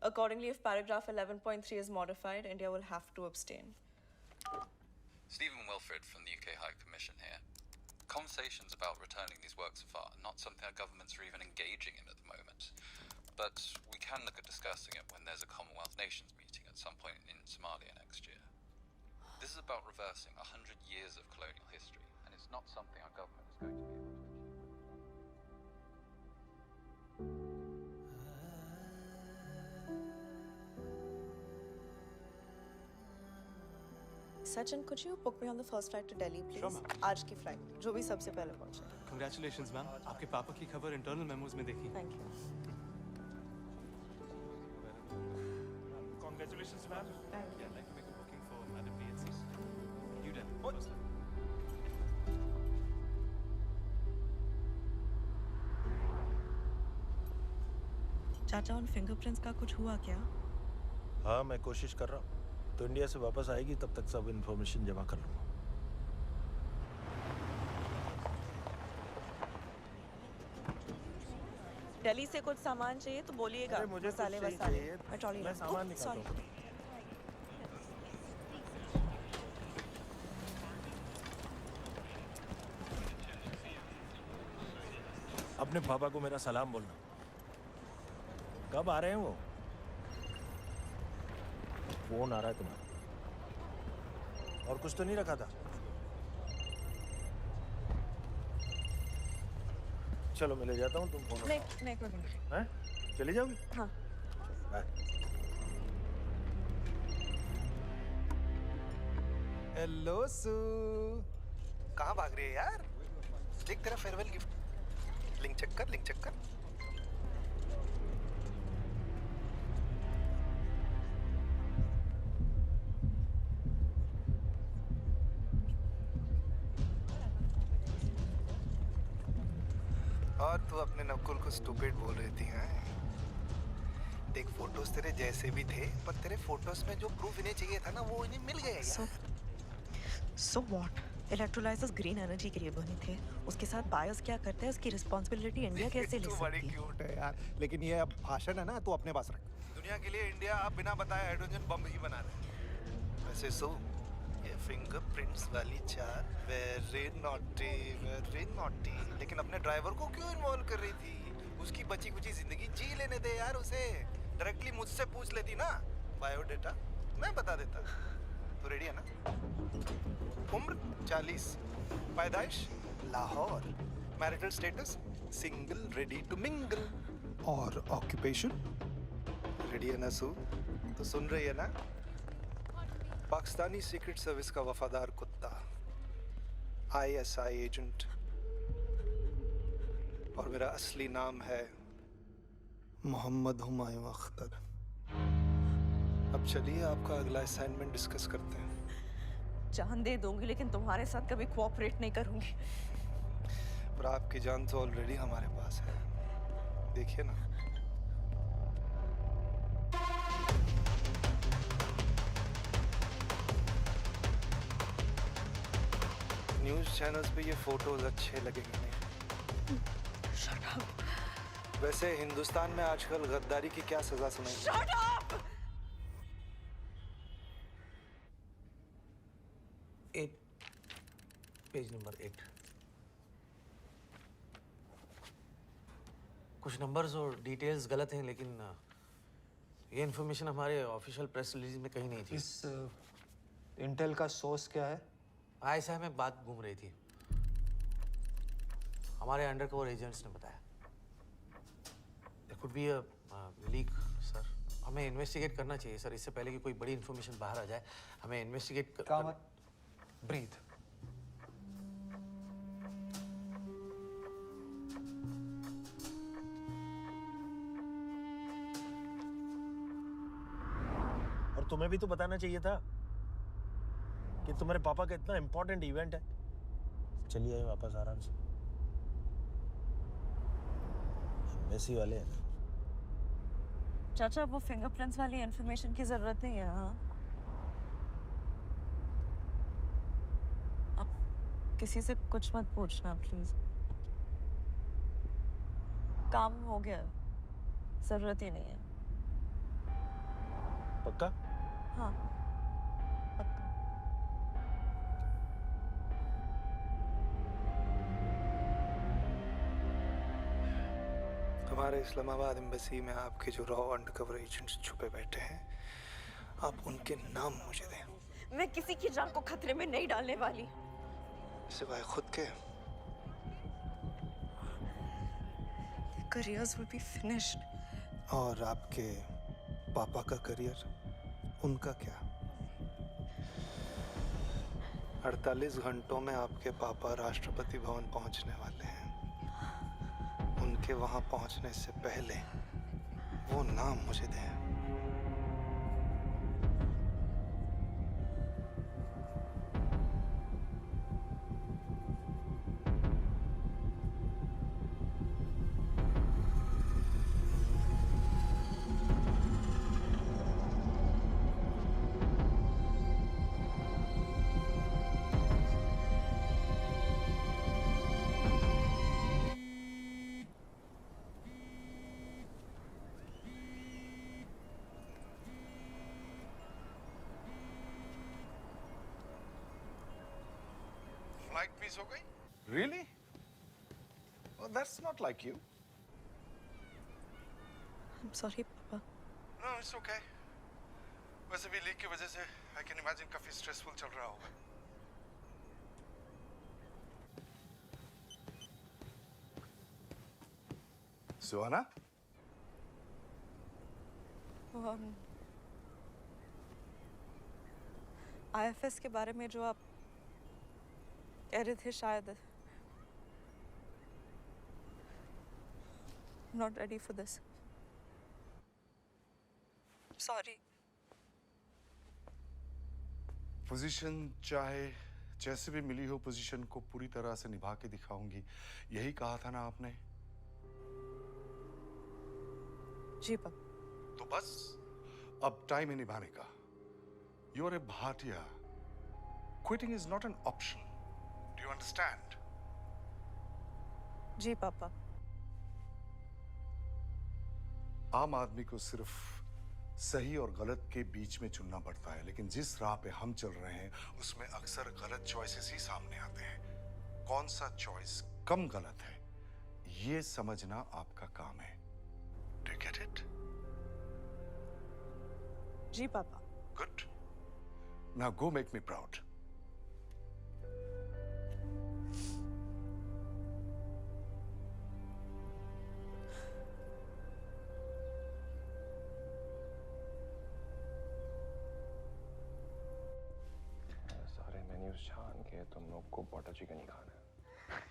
Accordingly, if paragraph 11.3 is modified, India will have to abstain. Stephen Wilfred from the UK High Commission here. Conversations about returning these works of art are not something our governments are even engaging in at the moment. But we can look at discussing it when there's a Commonwealth Nations meeting at some point in Somalia next year. This is about reversing 100 years of colonial history, and it's not something our government is going to be able to achieve. Sachin, could you book me on the first flight to Delhi, please? Sure, ma'am. आज की flight, जो भी सबसे पहले पहुंचे। Congratulations, ma'am. आपके पापा की खबर इंटरनल मेमोज में देखी। Thank you. Congratulations, ma'am. Thank you. I'd like to make a booking for Madam B&C. New Delhi. First flight. चाचा, उन फिंगरप्रिंट्स का कुछ हुआ क्या? हाँ, मैं कोशिश कर रहा हूँ। तो इंडिया से वापस आएगी, तब तक सब इन्फॉर्मेशन जमा कर लूँगा। दिल्ली से कुछ सामान चाहिए तो बोलिएगा। अरे मुझे मसाले कुछ वसाले। चाहिए। मैं ट्रॉली मैं लाता हूँ। सामान निकालता हूँ। अपने पापा को मेरा सलाम बोलना। कब आ रहे हैं वो? फोन आ रहा है तुम्हारा। और कुछ तो नहीं रखा था? चलो मैं ले जाता हूँ, तुम फोन नहीं कोई नहीं। हैं? चली जाओगी? हाँ। बाय। हेलो सू, कहाँ भाग रही है यार? देख तेरा फेयरवेल गिफ्ट। लिंक चेक कर, लिंक चेक कर। और तू अपने नकुल को स्टूपिड बोल रही थी, हैं? देख, फोटोज तेरे जैसे भी थे, पर तेरे फोटोज में जो प्रूफ इन्हें चाहिए था ना, वो इन्हें मिल गया यार। So what? Electrolysers green energy के लिए बने थे। उसके साथ बायर्स क्या करते हैं, उसकी रिस्पांसिबिलिटी इंडिया कैसे ले तू सकती बड़ी है? क्यूट है यार, लेकिन ये अब भाषण है ना, तू अपने पास रख। दुनिया के लिए इंडिया अब बिना बताए हाइड्रोजन बम ही बना रहा है। वैसे सो ये फिंगरप्रिंट्स वाली चार वेरी नॉटी, लेकिन अपने ड्राइवर को क्यों इन्वॉल्व कर रही थी? उसकी बची कुची जिंदगी जी लेने दे यार उसे। डायरेक्टली मुझसे पूछ लेती ना बायोडेटा, मैं बता देता। तो रेडी है ना? उम्र 40, पैदाइश Lahore, marital status single, ready to mingle, और ऑक्यूपेशन रेडी है ना सू? तो सुन रही है ना? पाकिस्तानी सीक्रेट सर्विस का वफादार कुत्ता, ISI एजेंट, और मेरा असली नाम है मोहम्मद हुमायूं अख्तर। अब चलिए आपका अगला असाइनमेंट डिस्कस करते हैं। जान दे दूंगी, लेकिन तुम्हारे साथ कभी कोऑपरेट नहीं करूंगी। पर आपकी जान तो ऑलरेडी हमारे पास है, देखिए ना। न्यूज़ चैनल्स पे ये फोटोज अच्छे लगेंगे नहीं। Shut up. वैसे हिंदुस्तान में आजकल गद्दारी की क्या सजा सुनाई? Shut up! 8, page number 8। कुछ नंबर्स और डिटेल्स गलत हैं, लेकिन ये इन्फॉर्मेशन हमारे ऑफिशियल प्रेस रिलीज में कहीं नहीं थी। इस इंटेल का सोर्स क्या है? ISI में बात घूम रही थी, हमारे अंडरकवर एजेंट्स ने बताया। There could be a leak, sir. हमें इन्वेस्टिगेट करना चाहिए सर, इससे पहले कि कोई बड़ी इन्फॉर्मेशन बाहर आ जाए। हमें इन्वेस्टिगेट ब्रीथ। और तुम्हें भी तो बताना चाहिए था कि तुम्हारे पापा का इतना इंपॉर्टेंट इवेंट है। चलिए आइए वापस आराम से। एम्बेसी वाले हैं। चाचा, वो फिंगरप्रिंट्स वाली इंफॉर्मेशन की जरूरत नहीं है। हाँ, अब किसी से कुछ मत पूछना प्लीज। काम हो गया, जरूरत ही नहीं है। पक्का? हाँ, पक्का। हमारे इस्लामाबाद एम्बेसी में आपके जो रॉ अंडरकवर एजेंट्स छुपे बैठे हैं, आप उनके नाम मुझे दें। मैं किसी की जान को खतरे में नहीं डालने वाली, सिवाय खुद के। Careers will be finished. और आपके पापा का करियर, उनका क्या? 48 घंटों में आपके पापा राष्ट्रपति भवन पहुंचने वाले हैं। उनके वहां पहुंचने से पहले वो नाम मुझे दें। फ्लाइट मिस हो गई? Really? Oh, that's not like you. I'm sorry, पापा। No, it's okay. वैसे भी लीक की वजह से I can imagine काफी स्ट्रेसफुल चल रहा होगा। सुहाना? IFS के बारे में जो आप कह रहे थे, शायद not ready for this. Sorry. Position चाहे जैसे भी मिली हो, पोजीशन को पूरी तरह से निभा के दिखाऊंगी, यही कहा था ना आपने? जी पापा। तो बस अब टाइम है निभाने का। You are a Bhatia. Quitting is not an option. Do you understand? जी पापा। आम आदमी को सिर्फ सही और गलत के बीच में चुनना पड़ता है, लेकिन जिस राह पे हम चल रहे हैं उसमें अक्सर गलत चॉइसेस ही सामने आते हैं। कौन सा चॉइस कम गलत है ये समझना आपका काम है। Do you get it? जी पापा। Good. Now go make me proud. सारे मेन्यूज छान के तुम लोग को बटर चिकन ही खाना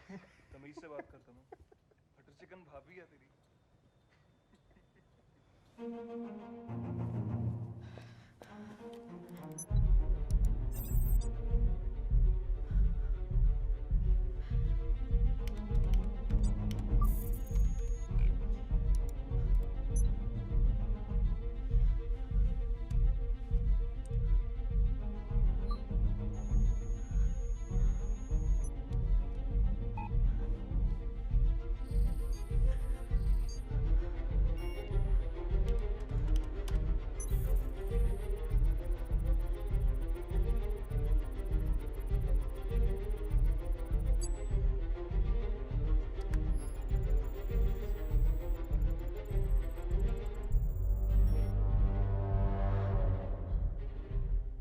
है। तमीज से बात करता हूँ। बटर चिकन भाभी है तेरी।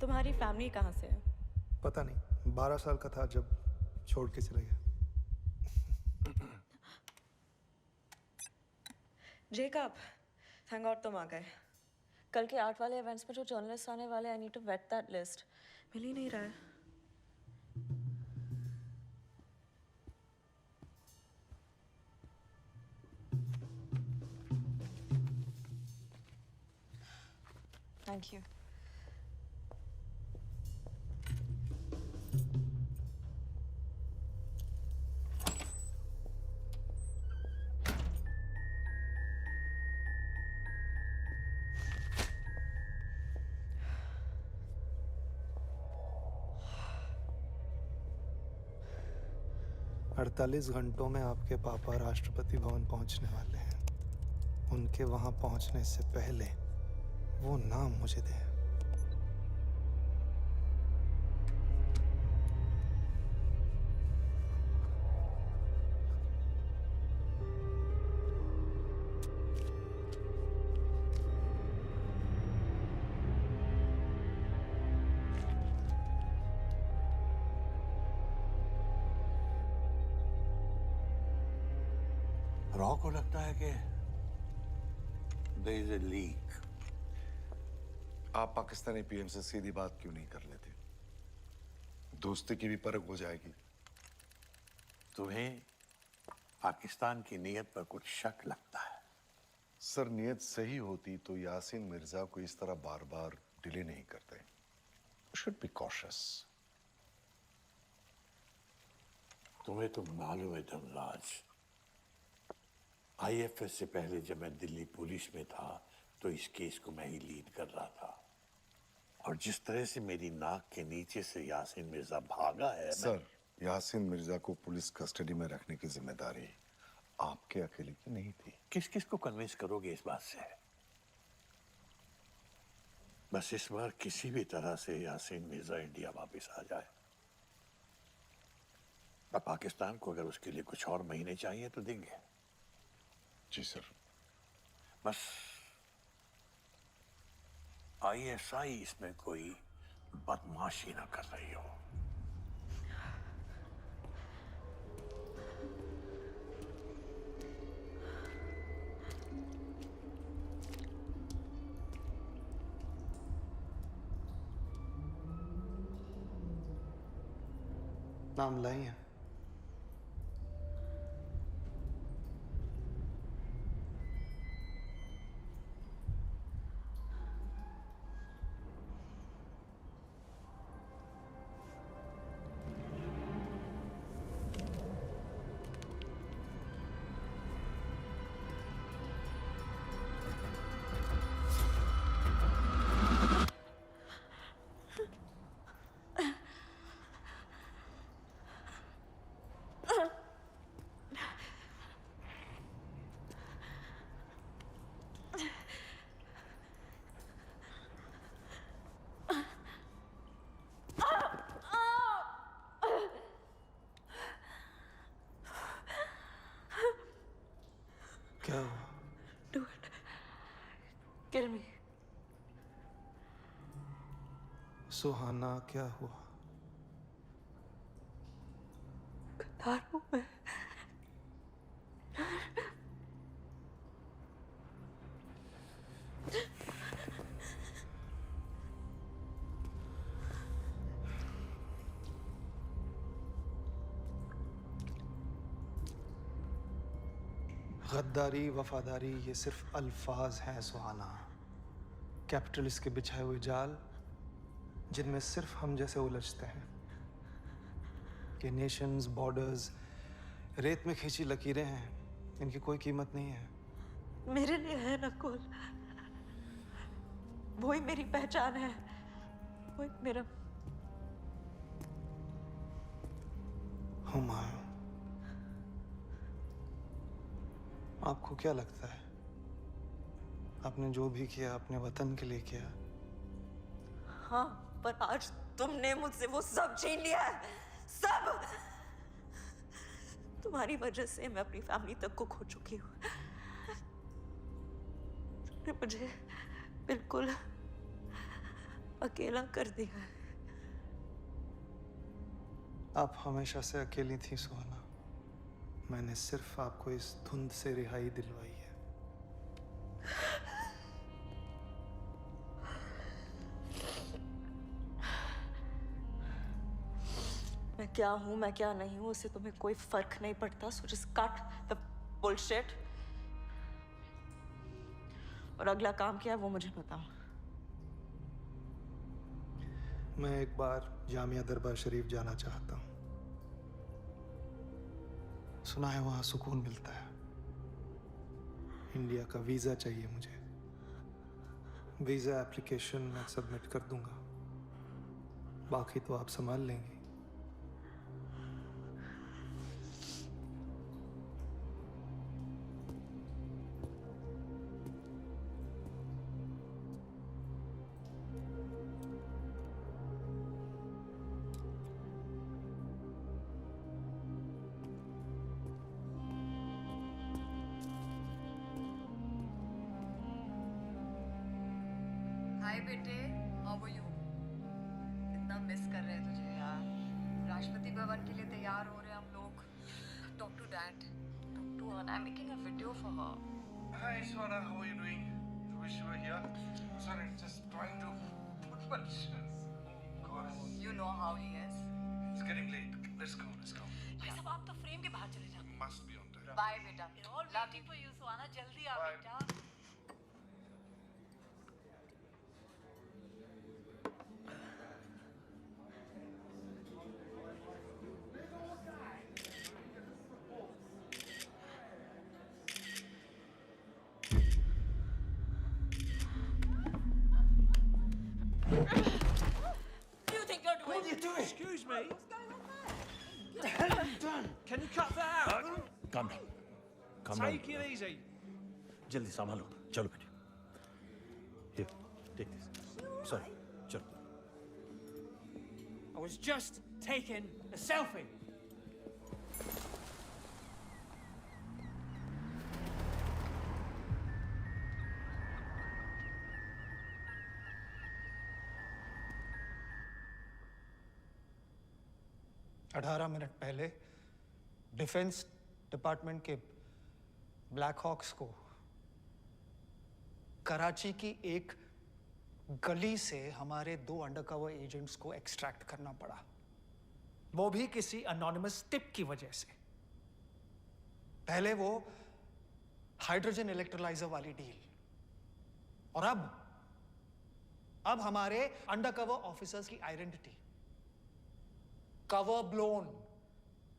तुम्हारी फैमिली कहाँ से है? पता नहीं, 12 साल का था जब छोड़ के चले गए। जेकब, थैंक गॉड तुम आ गए। कल के आर्ट वाले इवेंट्स में जो जर्नलिस्ट आने वाले, I need to wait that list. मिल ही नहीं रहा है। Thank you. अड़तालीस घंटों में आपके पापा राष्ट्रपति भवन पहुंचने वाले हैं। उनके वहां पहुंचने से पहले वो नाम मुझे दें। रॉ को लगता है कि there is a leak। आप पाकिस्तानी पीएम से सीधी बात क्यों नहीं कर लेते? दोस्ती की भी परख हो जाएगी। तुम्हें पाकिस्तान की नीयत पर कुछ शक लगता है? सर, नीयत सही होती तो यासीन मिर्जा को इस तरह बार बार डिले नहीं करते। Should be cautious. तुम्हें तो मालूम है धनराज, आईएफएस से पहले जब मैं दिल्ली पुलिस में था तो इस केस को मैं ही लीड कर रहा था, और जिस तरह से मेरी नाक के नीचे से यासीन मिर्जा भागा है। सर, यासीन मिर्जा को पुलिस कस्टडी में रखने की जिम्मेदारी आपके अकेले की नहीं थी। किस किस को कन्विंस करोगे इस बात से? बस इस बार किसी भी तरह से यासीन मिर्जा इंडिया वापस आ जाए। और पाकिस्तान को अगर उसके लिए कुछ और महीने चाहिए तो देंगे। जी सर। बस आईएसआई इसमें कोई बदमाशी ना कर रही हो। नाम लाई है। क्या हुआ? Do it. Kill me. सुहाना, क्या हुआ? गद्दार हूं मैं। गद्दारी, वफादारी ये सिर्फ अल्फाज हैं सुहाना। कैपिटलिस्ट के बिछाए हुए जाल जिनमें सिर्फ हम जैसे उलझते हैं। ये नेशंस, बॉर्डर्स रेत में खींची लकीरें हैं, इनकी कोई कीमत नहीं है। मेरे लिए है नकुल, वही मेरी पहचान है, वही मेरा हुमायूं। आपको क्या लगता है आपने जो भी किया अपने वतन के लिए किया? हाँ, पर आज तुमने मुझसे वो सब छीन लिया है, सब। तुम्हारी वजह से मैं अपनी फैमिली तक को खो चुकी हूँ। तुमने मुझे बिल्कुल अकेला कर दिया है। आप हमेशा से अकेली थी सुहाना। मैंने सिर्फ आपको इस धुंध से रिहाई दिलवाई है। मैं क्या हूँ, मैं क्या नहीं हूँ, उससे तुम्हें कोई फर्क नहीं पड़ता। So just cut the bullshit। और अगला काम क्या है वो मुझे बताओ। मैं एक बार जामिया दरबार शरीफ जाना चाहता हूँ। सुना है वहां सुकून मिलता है। इंडिया का वीजा चाहिए मुझे। वीजा एप्लीकेशन मैं सबमिट कर दूंगा, बाकी तो आप संभाल लेंगे। हाय बेटे, हाउ आर यू? इतना मिस कर रहे हैं तुझे यार। राष्ट्रपति भवन के लिए तैयार हो रहे हैं हम लोग। Talk to dad, talk to her. I am making a video for her. Hi, Swara. How are you doing? Wish you were here. Sorry, just trying to put my shoes. Oh, God. You know how he is. It's getting late. Let's go. Let's go. भाई साहब, आप तो frame के बाहर चले जाओ। Must be on time. Bye बेटा। All waiting for you, Suhana. जल्दी आ बेटा। What do you think you're doing? What are you doing? Excuse me. What the hell have you done? Can you cut that out? Calm down. Calm Take down. it easy. जल्दी संभालो। चलो बेटे। Here, take this. Sorry. चलो। I was just taking a selfie. अठारह minute पहले defence department के black hawks को कराची की एक गली से हमारे 2 अंडरकवर एजेंट्स को एक्सट्रैक्ट करना पड़ा, वो भी किसी अनोनिमस टिप की वजह से। पहले वो हाइड्रोजन इलेक्ट्रोलाइजर वाली डील, और अब हमारे अंडरकवर ऑफिसर्स की identity cover blown.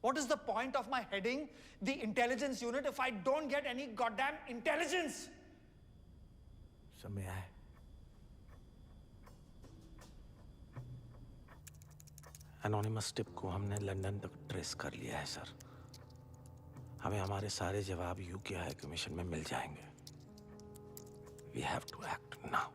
What is the point of my heading the intelligence unit if I don't get any goddamn intelligence? समय आए। एनोनिमस टिप को हमने लंदन तक ट्रेस कर लिया है सर। हमें हमारे सारे जवाब यूके हाई कमीशन में मिल जाएंगे। We have to act now.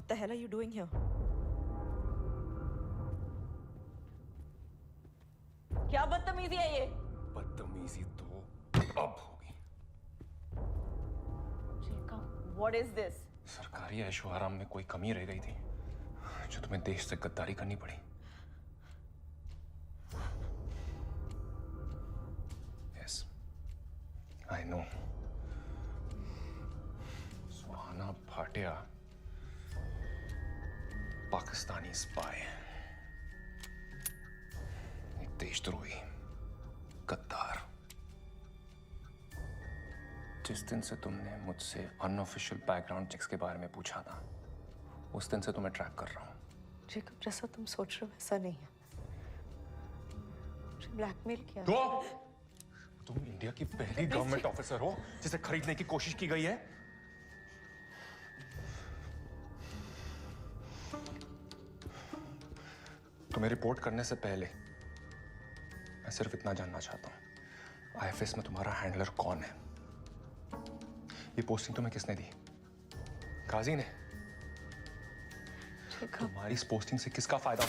What the hell are you doing here? क्या बदतमीजी है ये? बदतमीजी तो अब होगी। What is this? सरकारी ऐशो आराम में कोई कमी रह गई थी जो तुम्हें देश से गद्दारी करनी पड़ी। Yes, I know. Suhana Bhatia, Pakistani spy, एक देशद्रोही, गद्दार। जिस दिन से तुमने मुझसे अनऑफिशियल बैकग्राउंड चेक्स के बारे में पूछा था, उस दिन से तुम्हें ट्रैक कर रहा हूँ। जेकब, जैसा तुम सोच रहे हो वैसा नहीं है। मुझे ब्लैकमेल किया। तो तुम इंडिया की पहली गवर्नमेंट ऑफिसर हो जिसे खरीदने की कोशिश की गई है। तुम्हें रिपोर्ट करने से पहले मैं सिर्फ इतना जानना चाहता हूँ, आईएफएस में तुम्हारा हैंडलर कौन है? ये पोस्टिंग तुम्हें किसने दी? गाजी ने? तुम्हारी इस पोस्टिंग से किसका फायदा?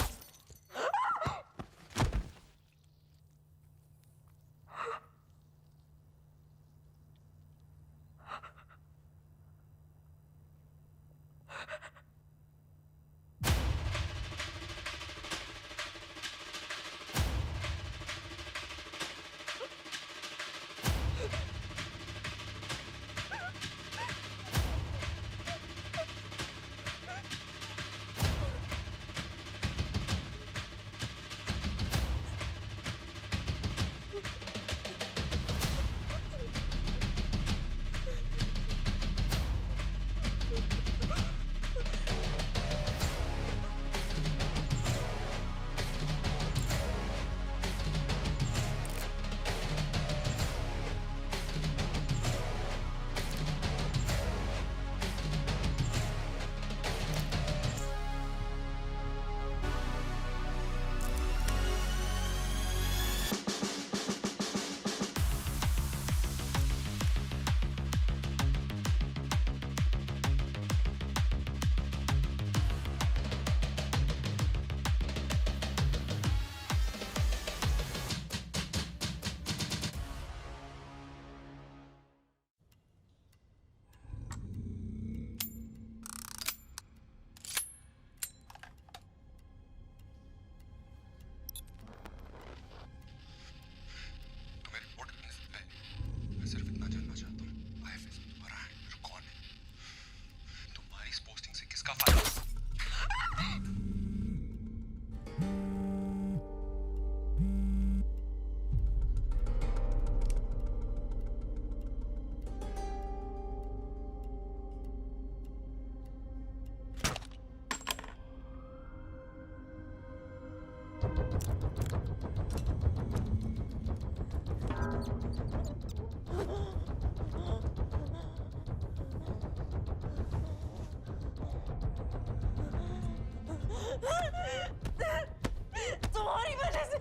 तुम्हारी वजह से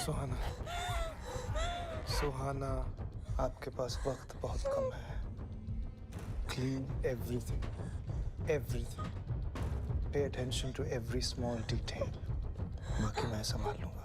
सुहाना, सुहाना, आपके पास वक्त बहुत कम है। Clean everything, everything. Pay attention to every small detail. बाकी मैं संभाल लूंगा।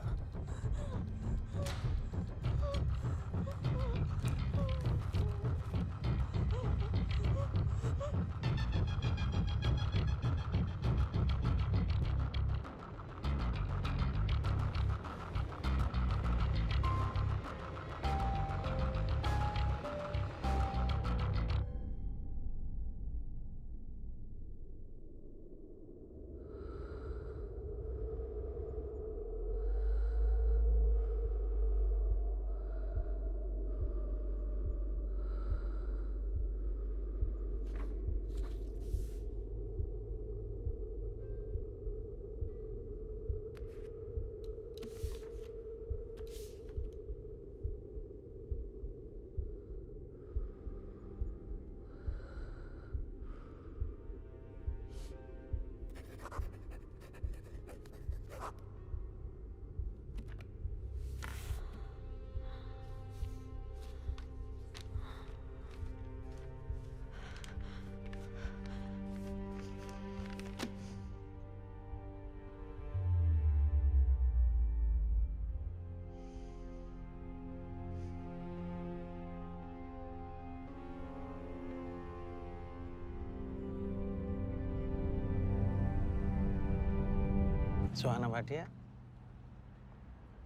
सुहाना भाटिया,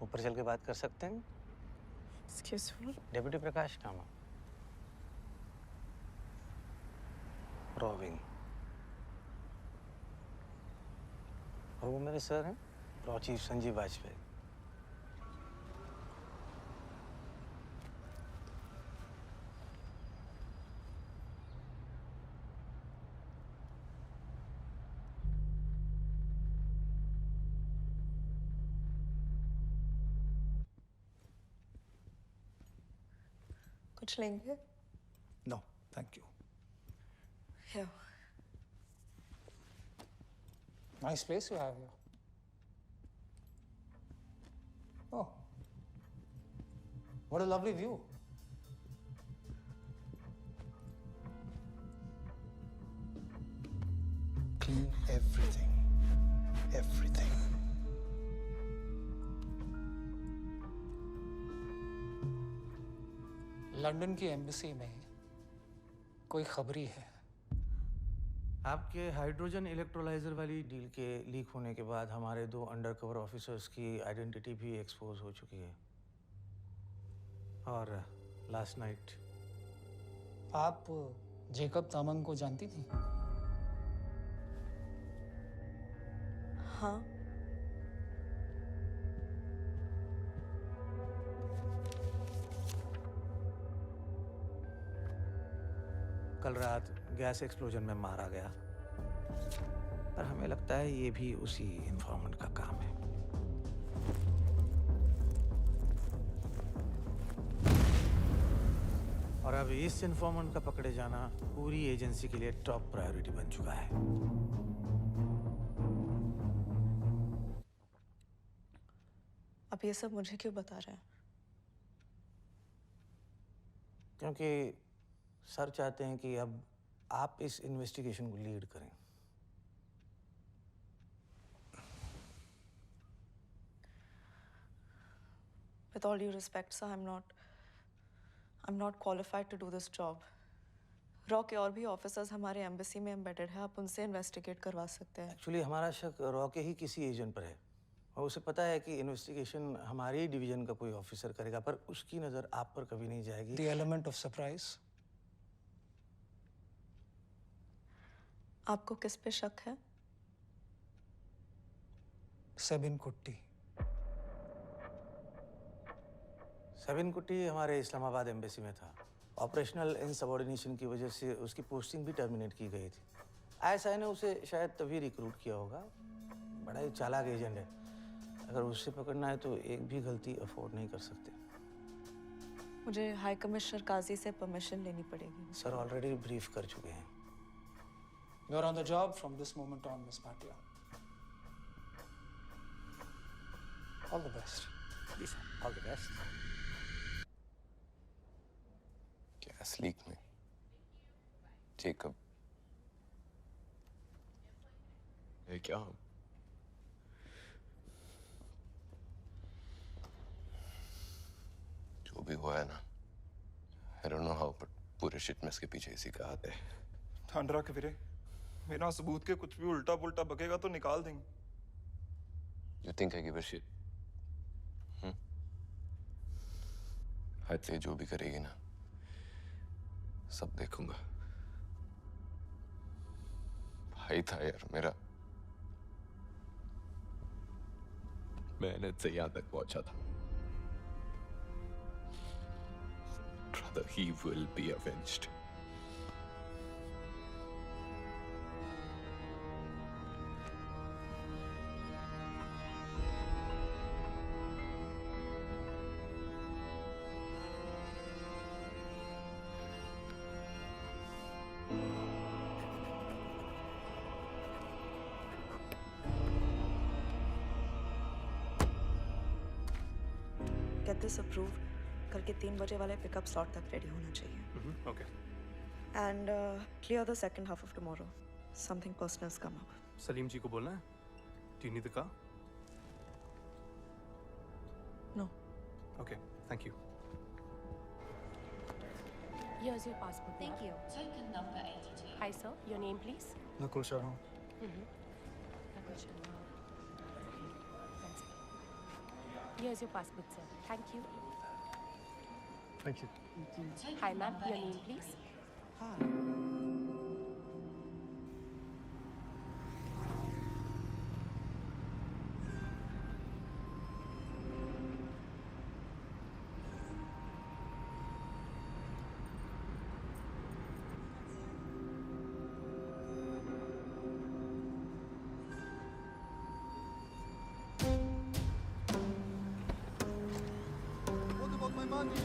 ऊपर चल के बात कर सकते हैं? Excuse me? डेप्यूटी प्रकाश नामा। रॉबिन। और वो मेरे सर हैं, प्रो चीफ संजीव वाजपेयी। कुछ लेंगे? No, thank you. Here. Nice place you have here. Oh, what a lovely view. Clean everything. Everything. London की एम्बेसी में कोई खबरी है। आपके हाइड्रोजन इलेक्ट्रोलाइजर वाली डील के लीक होने के बाद हमारे 2 अंडरकवर ऑफिसर्स की आइडेंटिटी भी एक्सपोज हो चुकी है। और लास्ट नाइट आप जेकब तामंग को जानती थी? हाँ। कल रात गैस एक्सप्लोजन में मारा गया, पर हमें लगता है ये भी उसी इन्फॉर्मेंट का काम है। और अब इस इन्फॉर्मेंट का पकड़े जाना पूरी एजेंसी के लिए टॉप प्रायोरिटी बन चुका है। अब ये सब मुझे क्यों बता रहे हैं? क्योंकि सर चाहते हैं कि अब आप इस इन्वेस्टिगेशन को लीड करें। With all due respect, sir, I'm not qualified to do this job. Raw के और भी ऑफिसर्स हमारे एम्बेसी में एम्बेडेड है, आप उनसे इन्वेस्टिगेट करवा सकते हैं। एक्चुअली हमारा शक रॉ के ही किसी एजेंट पर है और उसे पता है कि इन्वेस्टिगेशन हमारे ही डिवीजन का कोई ऑफिसर करेगा, पर उसकी नज़र आप पर कभी नहीं जाएगी। The element of surprise. आपको किस पे शक है? सेबिन कुट्टी। सेबिन कुट्टी हमारे इस्लामाबाद एम्बेसी में था। ऑपरेशनल इनसबऑर्डिनेशन की वजह से उसकी पोस्टिंग भी टर्मिनेट की गई थी। आईएसआई ने उसे शायद तभी रिक्रूट किया होगा। बड़ा ही चालाक एजेंट है। अगर उससे पकड़ना है तो एक भी गलती अफोर्ड नहीं कर सकते। मुझे हाई कमिश्नर काजी से परमिशन लेनी पड़ेगी। सर ऑलरेडी ब्रीफ कर चुके हैं। You're on the job from this moment on, Miss Bhatia. All the best. Yes, all the best. Gas leak में जेकब है क्या? जो भी हुआ है ना, I don't know how, but पूरे शिट में इसके पीछे इसी का हाथ है। ठांडरा के वीरे, बिना सबूत के कुछ भी उल्टा पुल्टा बकेगा तो निकाल देंगे। You think I give a shit? हद जो भी करेगी ना, सब देखूंगा। भाई था यार मेरा, मेहनत से यहां तक पहुंचा था। Brother, he will be avenged. Get this approved. कल के 3 बजे वाले पिकअप स्लॉट तक रेडी होना चाहिए। Okay. And clear the second half of tomorrow. Something personal's come up. Salim जी को बोलना है? Do you need the car? No. Okay, thank you. Here's your passport. Thank you. Token number 82. Hi, sir. Your name, please. Nakul Sharma. Nakul Sharma. Here's your passport, sir. Thank you. Thank you. Hi, ma'am. Your name, please. What about my money?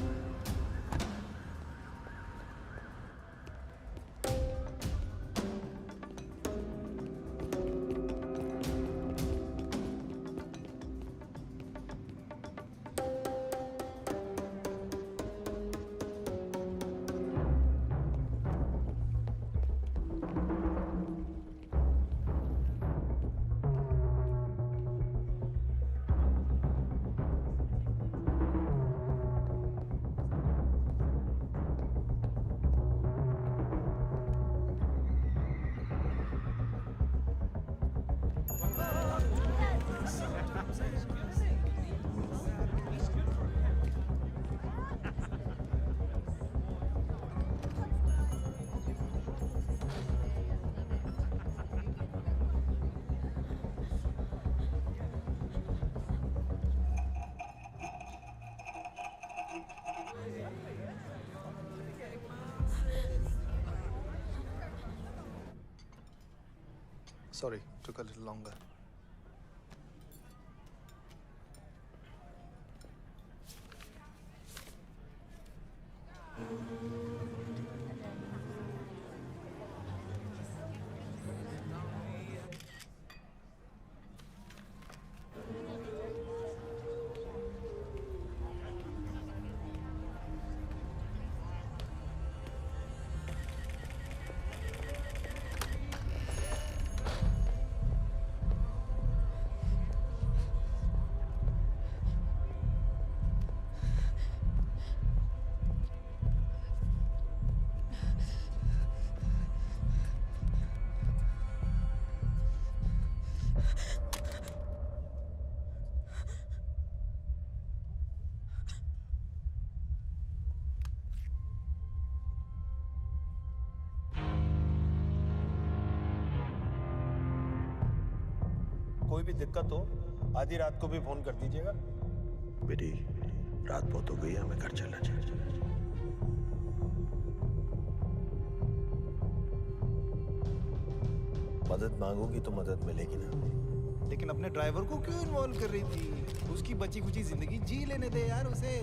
Sorry, took a little longer. कोई भी दिक्कत हो आधी रात को भी phone कर दीजिएगा। बेटी रात बहुत हो गई है, हमें घर चलना चाहिए। मदद मांगोगी तो मदद मिलेगी ना। लेकिन अपने ड्राइवर को क्यों इन्वॉल्व कर रही थी? उसकी बची खुची जिंदगी जी लेने दे यार उसे।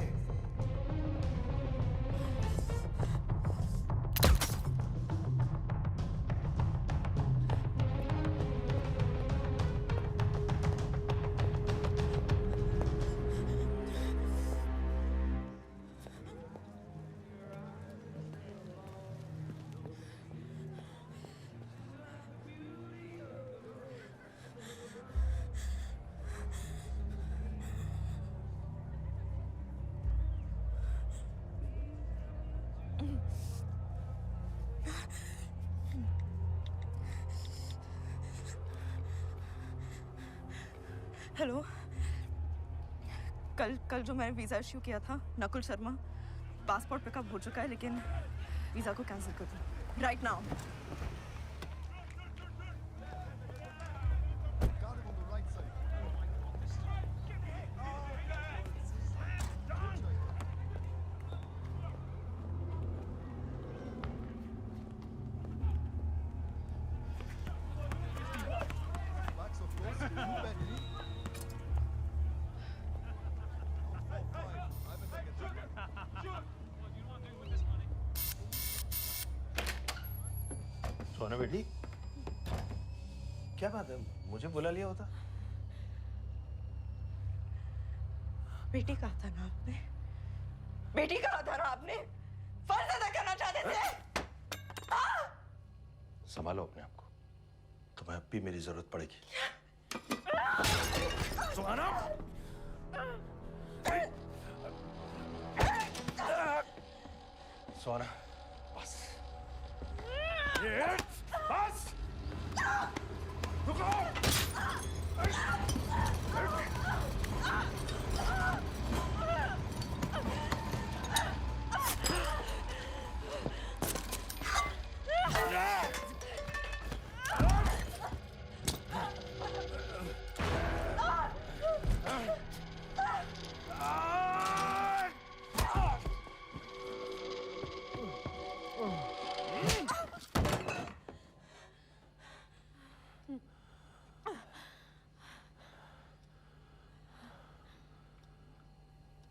हेलो, कल जो मैंने वीज़ा इश्यू किया था, नकुल शर्मा, पासपोर्ट पिकअप हो चुका है, लेकिन वीज़ा को कैंसिल कर दो राइट नाउ। सोना बेटी, क्या बात है? मुझे बुला लिया होता। बेटी कहा था ना आपने? बेटी कहा था ना आपने? फर्ज अदा करना चाहते थे? संभालो अपने आप को, तुम्हें अब भी मेरी जरूरत पड़ेगी। सुहाना! सोना, बस। बस! रुको!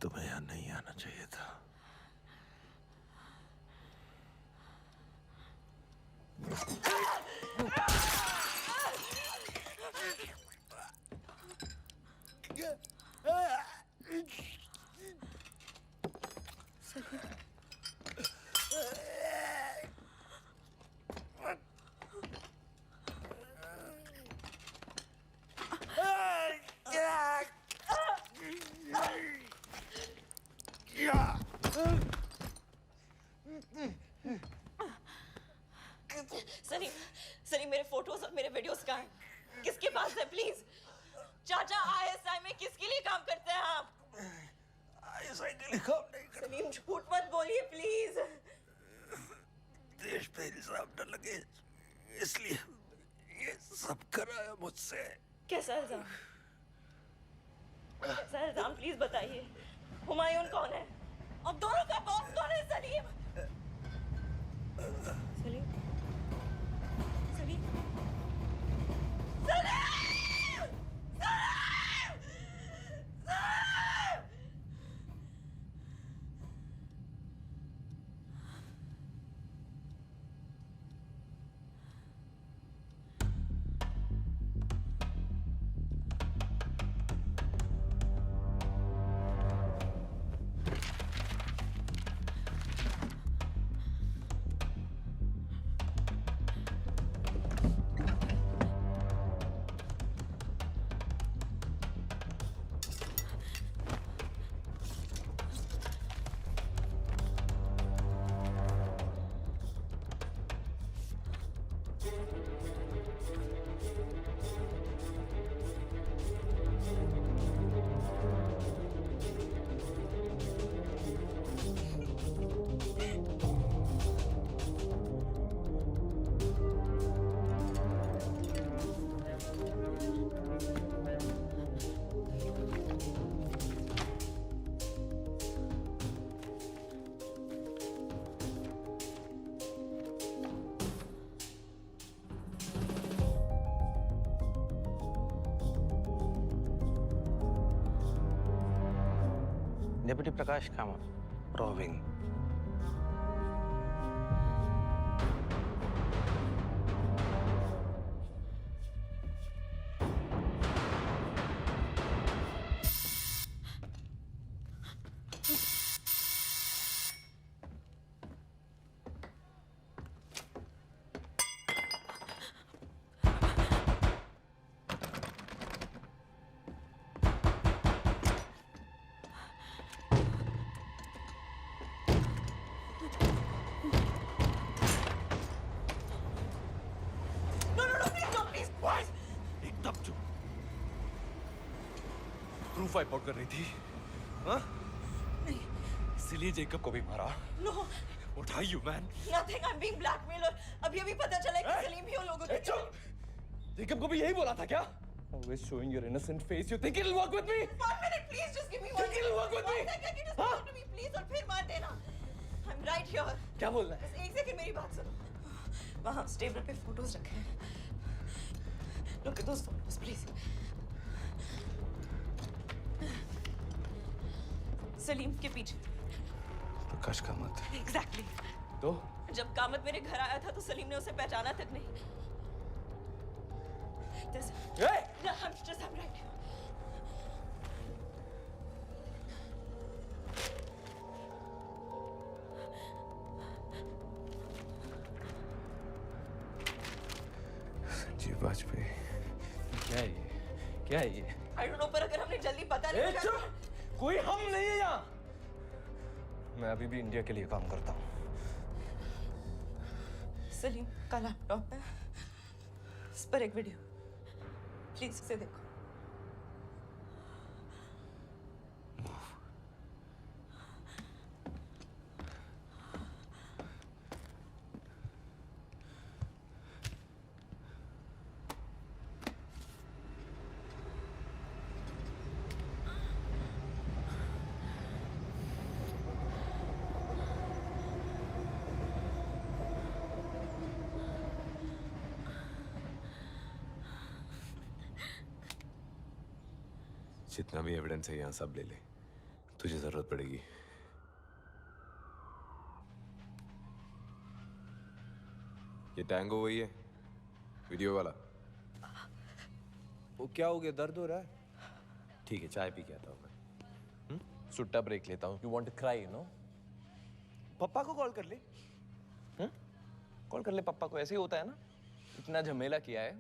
तुम्हें यहाँ नहीं आना चाहिए था। सलीम, सलीम मेरे फोटोज और मेरे वीडियोस कहाँ हैं? किसके पास है प्लीज? चाचा आईएसआई में किसके लिए काम करते हैं आप? आईएसआई के लिए काम नहीं करता। सलीम झूठ मत बोलिए प्लीज। देश पे इल्जाम न लगे इसलिए ये सब कराया मुझसे। कैसा इल्जाम? कैसा इल्जाम प्लीज बताइए। हुमायूं कौन है? अब दोनों का बॉस कौन है? Salim, Salim, Salim, Salim, Deputy Prakash Kamath, Roving. Proof wipe out कर रही थी, हाँ? इसीलिए जेकब को भी मारा। No, What are you, man? nothing. I'm being blackmailed और अभी पता चला कि सलीम ही उन लोगों के। जेकब को भी यही बोला था क्या? Always showing your innocent face. You think it'll work with me? 1 minute, please. Just give me 1 Think it'll work with me? 1 second. Just talk to me, please, और फिर मार देना। I'm right here. क्या बोल रहा है? बस 1 सेकंड मेरी बात सुनो। वहाँ उस टेबल पे फोटोज रखे हैं। Look at those photos, please. Salim के पीछे। प्रकाश कामत। Exactly. तो? जब कामत मेरे घर आया था तो सलीम ने उसे पहचाना तक नहीं। Hey! No, I'm right here. Sanjeev Vajpayee. क्या है ये? क्या है ये? I don't know, पर अगर हमने जल्दी पता नहीं किया। कोई हम नहीं है यहाँ। मैं अभी भी इंडिया के लिए काम करता हूँ। सलीम का लैपटॉप है, इस पर एक वीडियो, प्लीज इसे देखो। जितना भी एविडेंस है यहाँ सब ले ले। तुझे जरूरत पड़ेगी। ये टैंगो वही है, वीडियो वाला? वो क्या हो गया, दर्द हो रहा है? ठीक है, चाय पी के आता हूँ मैं। सुट्टा ब्रेक लेता हूँ। You want to cry, no? पप्पा को कॉल कर ले। कॉल कर ले पप्पा को, ऐसे ही होता है ना। इतना झमेला किया है,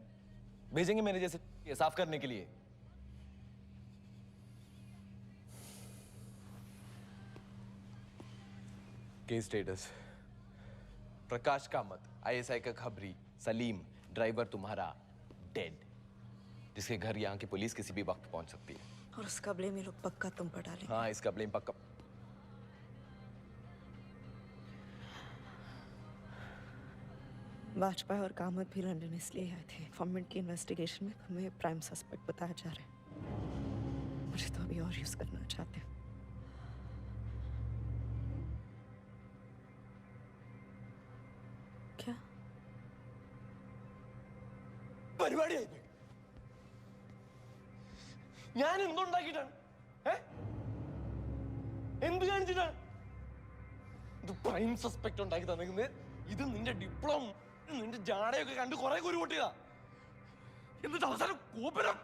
भेजेंगे मेरे जैसे ये साफ करने के लिए। केस स्टेटस: प्रकाश कामत, आईएसआई का खबरी, सलीम ड्राइवर तुम्हारा डेड, जिसके घर यहाँ की पुलिस किसी भी वक्त पहुंच सकती है। और उसका ब्लेम ये लोग पक्का तुम पर डालेंगे। हाँ, इसका ब्लेम पक्का। वाजपेयी और कामत भी लंदन इसलिए आए थे। गवर्नमेंट की इन्वेस्टिगेशन में तुम्हें प्राइम सस्पेक्ट बताया जा रहा है। मुझे तो अभी और यूज करना चाहते हैं। क्या പരിപാടി ഞാൻ എന്തുണ്ടാക്കിയിട്ടാണ്? എന്ത് കാണിച്ചിട്ടാണ്? ഇത് പ്രൈം സസ്പെക്ട് ഉണ്ടാക്കി തന്നിരിക്കുന്നത്. ഇത് നിന്റെ ഡിപ്ലോമ, നിന്റെ ജാടയൊക്കെ കണ്ട് കുറെ കുരു പൊട്ടിയതാ. എന്നിട്ട് അവസാനം കോപ്പരം.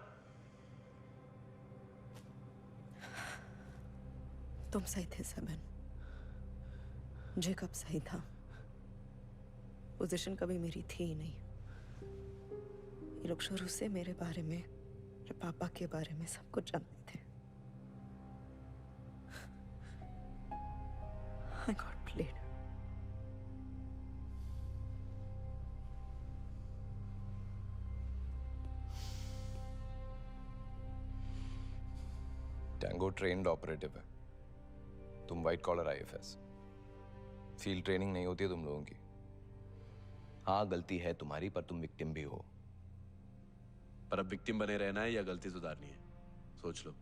तुम सही थे सबन। जेकब सही था। पोजीशन कभी मेरी थी ही नहीं। ये लोग शुरू से मेरे बारे में, मेरे पापा के बारे में सब कुछ जानते थे। I got played. Tango trained operative है, तुम white collar IFS. Field training नहीं होती है तुम लोगों की। हाँ, गलती है तुम्हारी, पर तुम विक्टिम भी हो। पर अब विक्टिम बने रहना है या गलती सुधारनी है, सोच लो।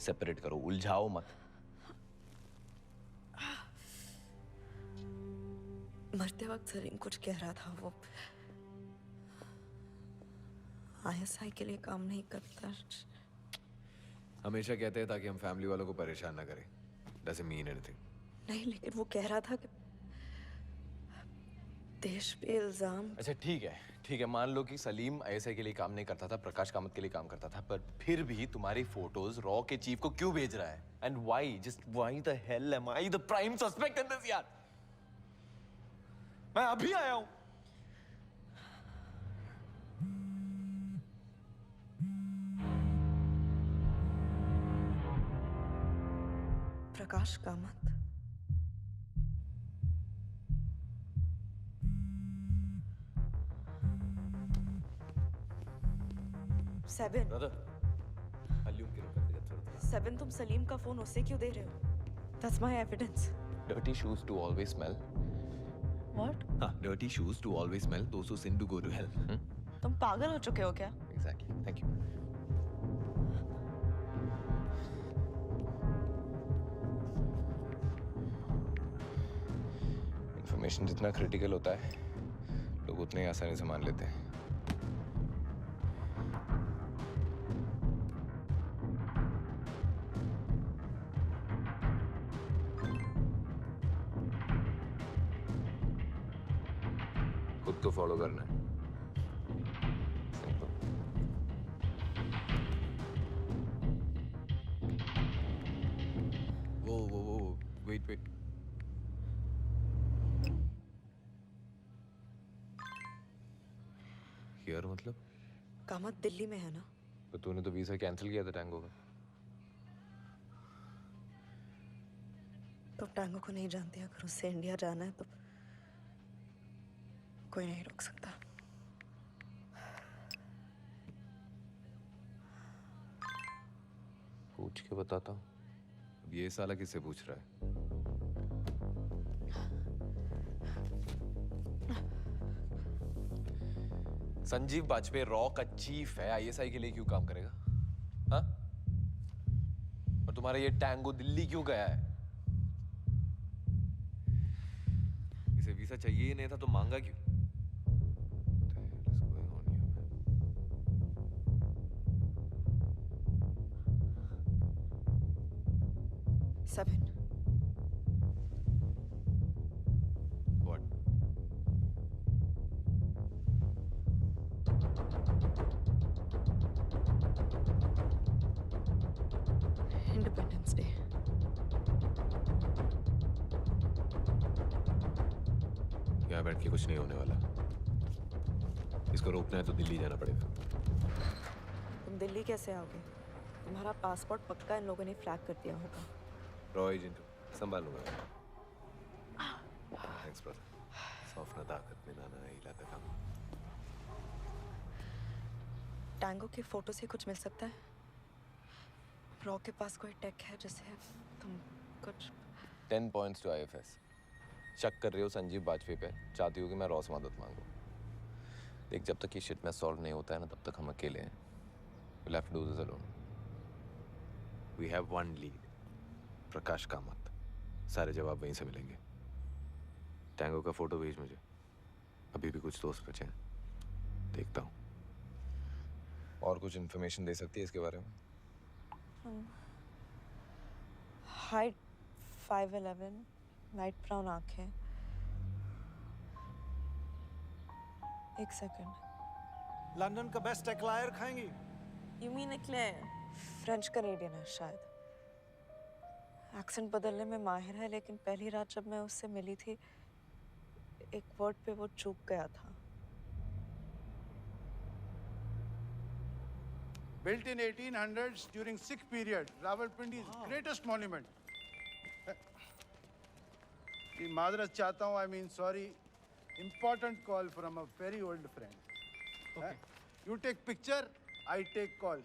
सेपरेट करो, उलझाओ मत। मरते वक्त सलीम कुछ कह रहा था। वो आईएसआई के लिए काम नहीं करता। हमेशा कहते हैं ताकि हम फैमिली वालों को परेशान ना करें। Doesn't mean anything. नहीं, लेकिन वो कह रहा था कि देश पे इल्जाम। अच्छा ठीक है, मान लो कि सलीम आईएसआई के लिए काम नहीं करता था, प्रकाश कामत के लिए काम करता था, पर फिर भी तुम्हारी फोटोज रॉ के चीफ को क्यों भेज रहा है? And why, just why the hell am I the prime suspect in this यार? मैं अभी आया हूं। Prakash Kamat. Seven. Brother, volume की कर देगा थोड़ा। सेवन, तुम सलीम का फोन उससे क्यों दे रहे हो? That's my evidence. Dirty shoes to always smell. What? हाँ, dirty shoes to always smell. Those who sin to go to hell. तुम पागल हो चुके हो क्या? Exactly. Thank you. इंफॉर्मेशन जितना क्रिटिकल होता है, लोग उतने ही आसानी से मान लेते हैं। खुद को फॉलो करना है। Simple. वो वेट। हियर मतलब? कामत दिल्ली में है ना? तो तूने तो वीजा कैंसिल किया था टैंगो का। तो टैंगो को नहीं जानती, अगर उससे इंडिया जाना है तो कोई नहीं रोक सकता। पूछ के बताता हूँ। अब ये साला किससे पूछ रहा है? संजीव वाजपेयी रॉ का चीफ है, आईएसआई के लिए क्यों काम करेगा? हाँ? और तुम्हारा ये टैंगो दिल्ली क्यों गया है? इसे वीजा चाहिए ही नहीं था तो मांगा क्यों? 7. What? Independence Day. यहाँ बैठ के कुछ नहीं होने वाला। इसको रोकना है तो दिल्ली जाना पड़ेगा। तुम दिल्ली कैसे आओगे? तुम्हारा पासपोर्ट पक्का इन लोगों ने फ्लैग कर दिया होगा। रॉ एजेंट संभाल लूंगा। Thanks brother. सौंफना ताकत में नाना हिला का काम। टैंगो की फोटो से कुछ मिल सकता है? रॉ के पास कोई टेक है जिससे तुम कुछ 10 points to IFS। शक कर रही हो संजीव बाजपेयी पे, चाहती हो कि मैं रॉ से मदद मांगूं। देख, जब तक ये शिट में सॉल्व नहीं होता है ना, तब तक हम अकेले हैं। We'll have to do this alone। We have one lead। प्रकाश कामत। सारे जवाब वहीं से मिलेंगे। टैंगो का फोटो भेज मुझे। अभी भी कुछ दोस्त बचे हैं, देखता हूँ। और कुछ इन्फॉर्मेशन दे सकती है इसके बारे में? हाइट 5'11", लाइट ब्राउन आंखें। एक सेकंड। लंदन का बेस्ट एक्लायर खाएंगी? You mean Eclair? French Canadian है शायद। एक्सेंट बदलने में माहिर है, लेकिन पहली रात जब मैं उससे मिली थी, एक वर्ड पे वो चूक गया था। Built in 1800s during Sikh period, Rawalpindi's greatest monument. जी माजरत चाहता हूँ, I mean sorry. Important call from a very old friend. Okay. You take picture, I take call.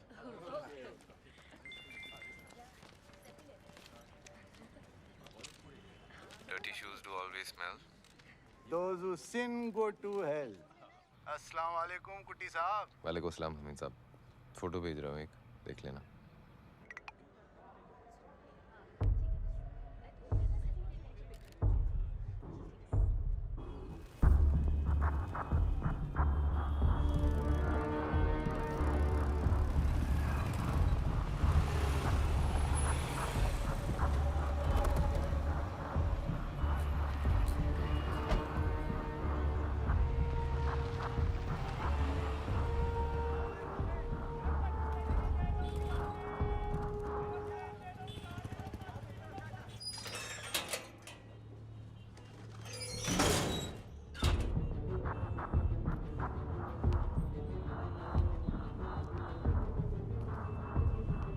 Dirty shoes do always smell। Those who sin go to hell. अस्सलाम वालेकुम कुट्टी साहब। वालेकुम अस्सलाम हमीद साहब। फोटो भेज रहा हूँ एक, देख लेना।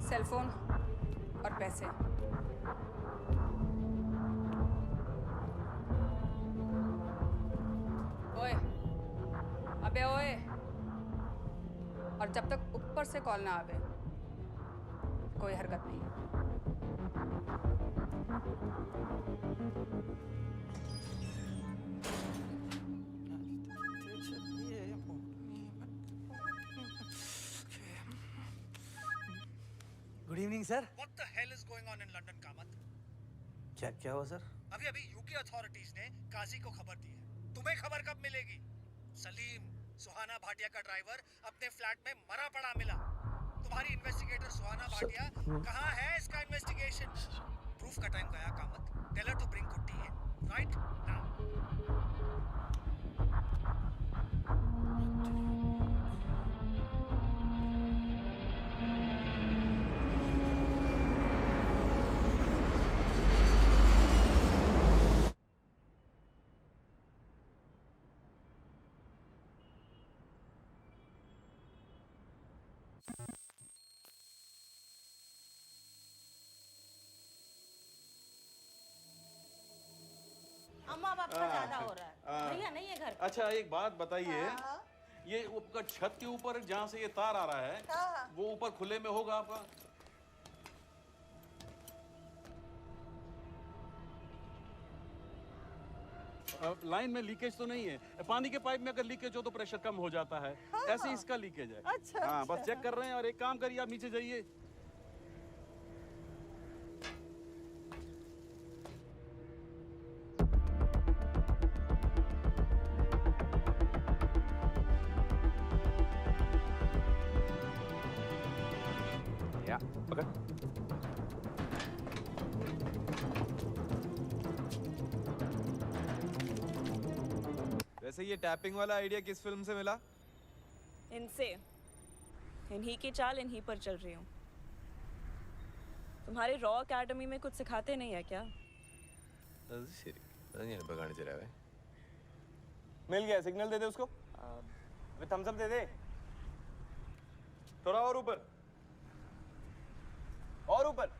सेलफोन और पैसे। ओए, अबे ओए, और जब तक ऊपर से कॉल ना आवे, कोई हरकत नहीं। Good evening sir. What the hell is going on in London, Kamat? क्या हुआ सर? अभी यूके अथॉरिटीज ने काजी को खबर दी है। तुम्हें खबर कब मिलेगी? सलीम, सुहाना भाटिया का ड्राइवर, अपने फ्लैट में मरा पड़ा मिला। तुम्हारी इन्वेस्टिगेटर सुहाना भाटिया कहाँ है? इसका इन्वेस्टिगेशन प्रूफ का टाइम गया Kamat. Tell her to bring Kutty in right now. अम्मा बाप का ज्यादा हो रहा है। भैया नहीं है घर पे। अच्छा एक बात बताइए, ये ऊपर छत के ऊपर जहाँ से ये तार आ रहा है, वो ऊपर खुले में होगा आपका? लाइन में लीकेज तो नहीं है? पानी के पाइप में अगर लीकेज हो तो प्रेशर कम हो जाता है। ऐसे इसका लीकेज है। अच्छा, हाँ, बस अच्छा। चेक कर रहे हैं। और एक काम करिए, आप नीचे जाइए। या पकड़। वैसे ये टैपिंग वाला आइडिया किस फिल्म से मिला? इनसे। इन्हीं की चाल इन्हीं पर चल रही हूँ। तुम्हारे रॉ एकेडमी में कुछ सिखाते नहीं है क्या? मिल गया, सिग्नल दे दे उसको। थम्स अप दे दे। थोड़ा और ऊपर, और ऊपर।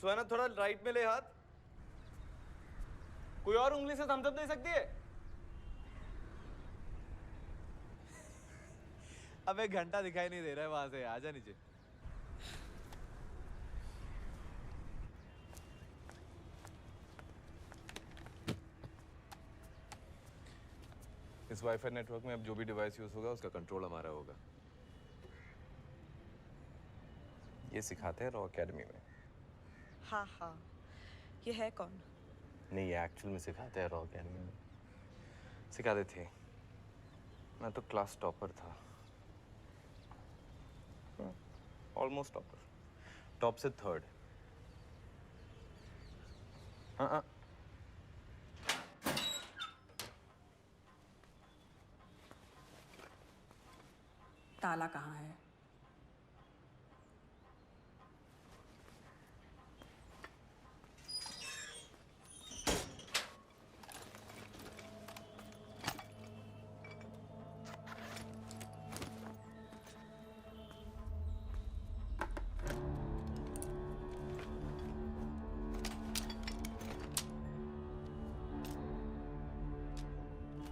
सुहाना थोड़ा राइट में ले हाथ। कोई और उंगली से थम्स अप दे सकती है? अब एक घंटा दिखाई नहीं दे रहा है वहां से, आजा नीचे। इस वाईफाई नेटवर्क में अब जो भी डिवाइस यूज होगा उसका कंट्रोल हमारा होगा। ये सिखाते हैं रॉ एकेडमी में। हाँ हाँ, ये है कौन? नहीं, ये एक्चुअल में सिखाते हैं रॉ एकेडमी में। सिखाते थे। मैं तो क्लास टॉपर था, ऑलमोस्ट टॉपर, टॉप से थर्ड। हाँ। ताला कहाँ है?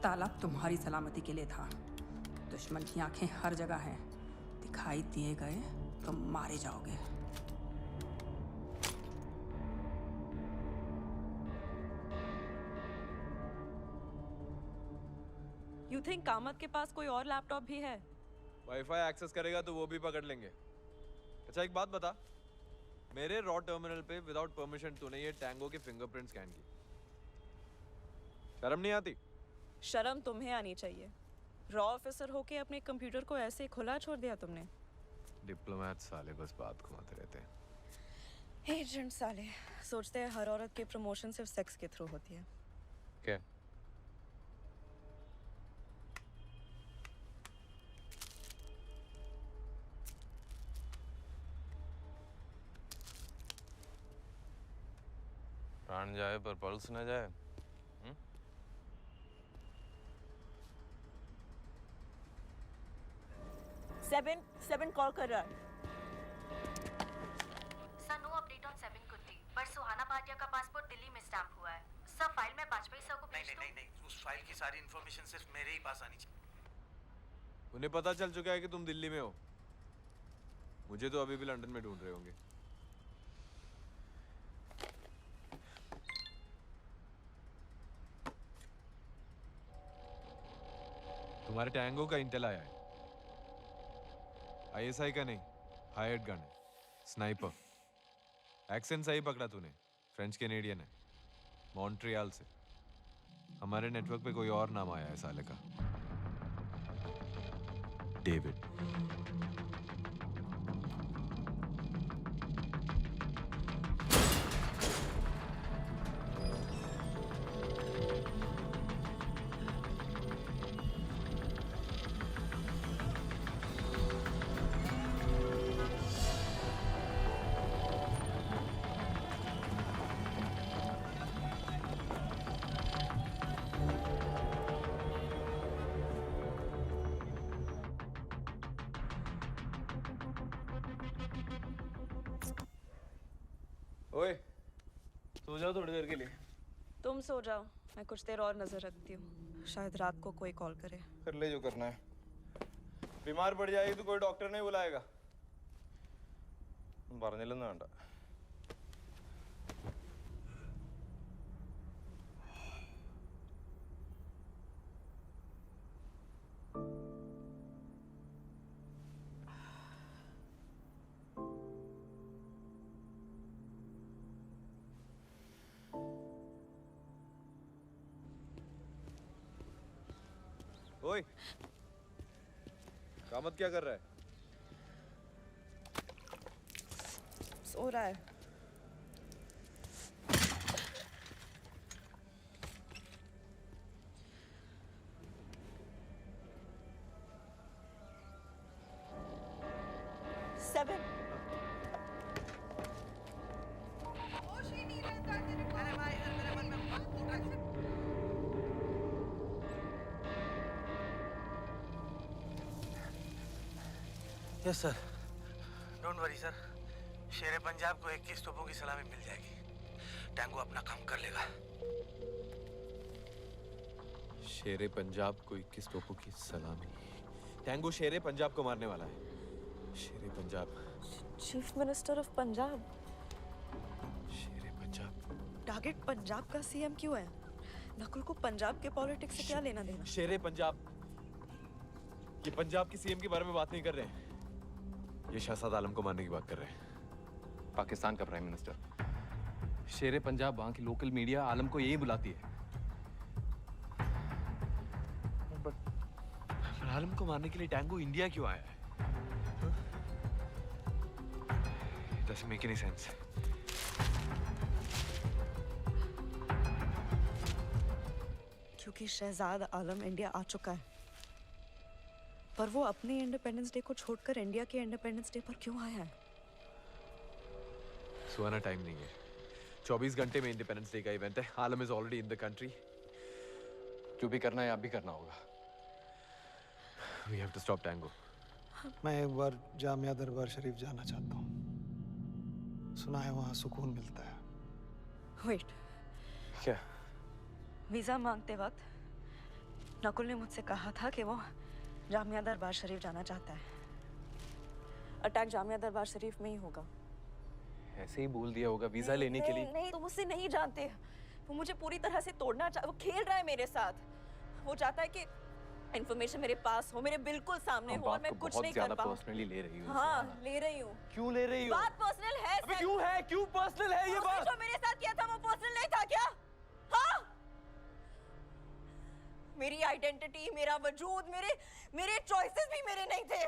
ताला तुम्हारी सलामती के लिए था। दुश्मन की आंखें हर जगह हैं। दिखाई दिए गए तो मारे जाओगे। You think कामत के पास कोई और लैपटॉप भी है? वाईफाई एक्सेस करेगा तो वो भी पकड़ लेंगे। अच्छा एक बात बता, मेरे रॉ टर्मिनल पे विदाउट परमिशन तूने ये टैंगो के फिंगरप्रिंट स्कैन की, शर्म नहीं आती? शर्म तुम्हें आनी चाहिए। रॉ ऑफिसर होके अपने कंप्यूटर को ऐसे खुला छोड़ दिया तुमने। डिप्लोमेट साले बस बात घुमाते रहते हैं। एजेंट साले सोचते हैं हर औरत की प्रमोशन सिर्फ सेक्स के थ्रू होती है। क्या? प्राण जाए पर पल्स न जाए। सेवन कॉल कर रहा है। सर नो अपडेट ऑन 7 कुत्ती, पर सुहाना भाटिया का पासपोर्ट दिल्ली में स्टैंप हुआ है। सर फाइल में वाजपेयी सर को भेज दो। नहीं, उस फाइल की सारी इन्फॉर्मेशन सिर्फ मेरे ही पास आनी चाहिए। उन्हें पता चल चुका है कि तुम दिल्ली में हो। मुझे तो अभी भी लंदन में ढूंढ रहे होंगे। तुम्हारे टैंगो का इंटेल आया है। आईएसआई का नहीं, हायर्ड गन है, स्नाइपर। एक्सेंट सही पकड़ा तूने, फ्रेंच कैनेडियन है, मॉन्ट्रियल से। हमारे नेटवर्क पे कोई और नाम आया है साले का, डेविड। ओए, सो जाओ थोड़ी देर के लिए। तुम सो जाओ, मैं कुछ देर और नजर रखती हूँ। शायद रात को कोई कॉल करे। कर ले जो करना है। बीमार पड़ जाएगी तो कोई डॉक्टर नहीं बुलाएगा। പറഞ്ഞില്ലെന്ന് വേണ്ട। ओए, कामत क्या कर रहा है? सो रहा है। Yes sir. Don't worry sir, शेर पंजाब को 21 तोपों की सलामी मिल जाएगी। टैंगो अपना काम कर लेगा। शेरे पंजाब को 21 तोपों की सलामी। टैंगो शेरे पंजाब को मारने वाला है। शेरे Punjab. Chief minister of Punjab. Shere Punjab. Target Punjab का सीएम क्यों है? नकुल को पंजाब के पॉलिटिक्स से क्या लेना देना? शेरे पंजाब। ये पंजाब की सीएम के बारे में बात नहीं कर रहे हैं। ये शहजाद आलम को मारने की बात कर रहे हैं, पाकिस्तान का प्राइम मिनिस्टर। शेरे पंजाब वहाँ की लोकल मीडिया आलम को यही बुलाती है। पर आलम को मारने के लिए टैंगो इंडिया क्यों आया है? It doesn't make any sense. क्योंकि शहजाद आलम इंडिया आ चुका है, पर वो अपने इंडिपेंडेंस डे को छोड़कर इंडिया के इंडिपेंडेंस डे पर क्यों आया है? सुहाना, टाइम नहीं है। 24 घंटे में इंडिपेंडेंस डे का इवेंट है। Alam is already in the country. जो भी करना है आप भी करना होगा। We have to stop Tango. मैं एक बार जामिया दरबार शरीफ जाना चाहता हूँ। सुना है वहाँ सुकून मिलता है। वेट, क्या? वीजा मांगते वक्त नकुल ने मुझसे कहा था कि वो जामिया दरबार शरीफ जाना चाहता है। अटैक जामिया दरबार शरीफ में ही होगा। ऐसे ही बोल दिया होगा वीजा लेने के लिए। नहीं, तुम मुझसे नहीं जानते। वो मुझे पूरी तरह से तोड़ना वो खेल रहा है मेरे साथ। वो चाहता है कि इन्फॉर्मेशन मेरे पास हो, मेरे बिल्कुल सामने हो, और मैं कुछ नहीं कर पाऊँ। पर्सनली ले रही हूँ। हाँ, ले रही हूँ। क्यों ले रही हो? बात पर्सनल है। अबे क्यों है? क्यों पर्सनल है ये बात? जो मेरे साथ किया था वो पर्सनल नहीं था क्या? हाँ? मेरी आइडेंटिटी, मेरा वजूद, मेरे चॉइसेस भी मेरे नहीं थे।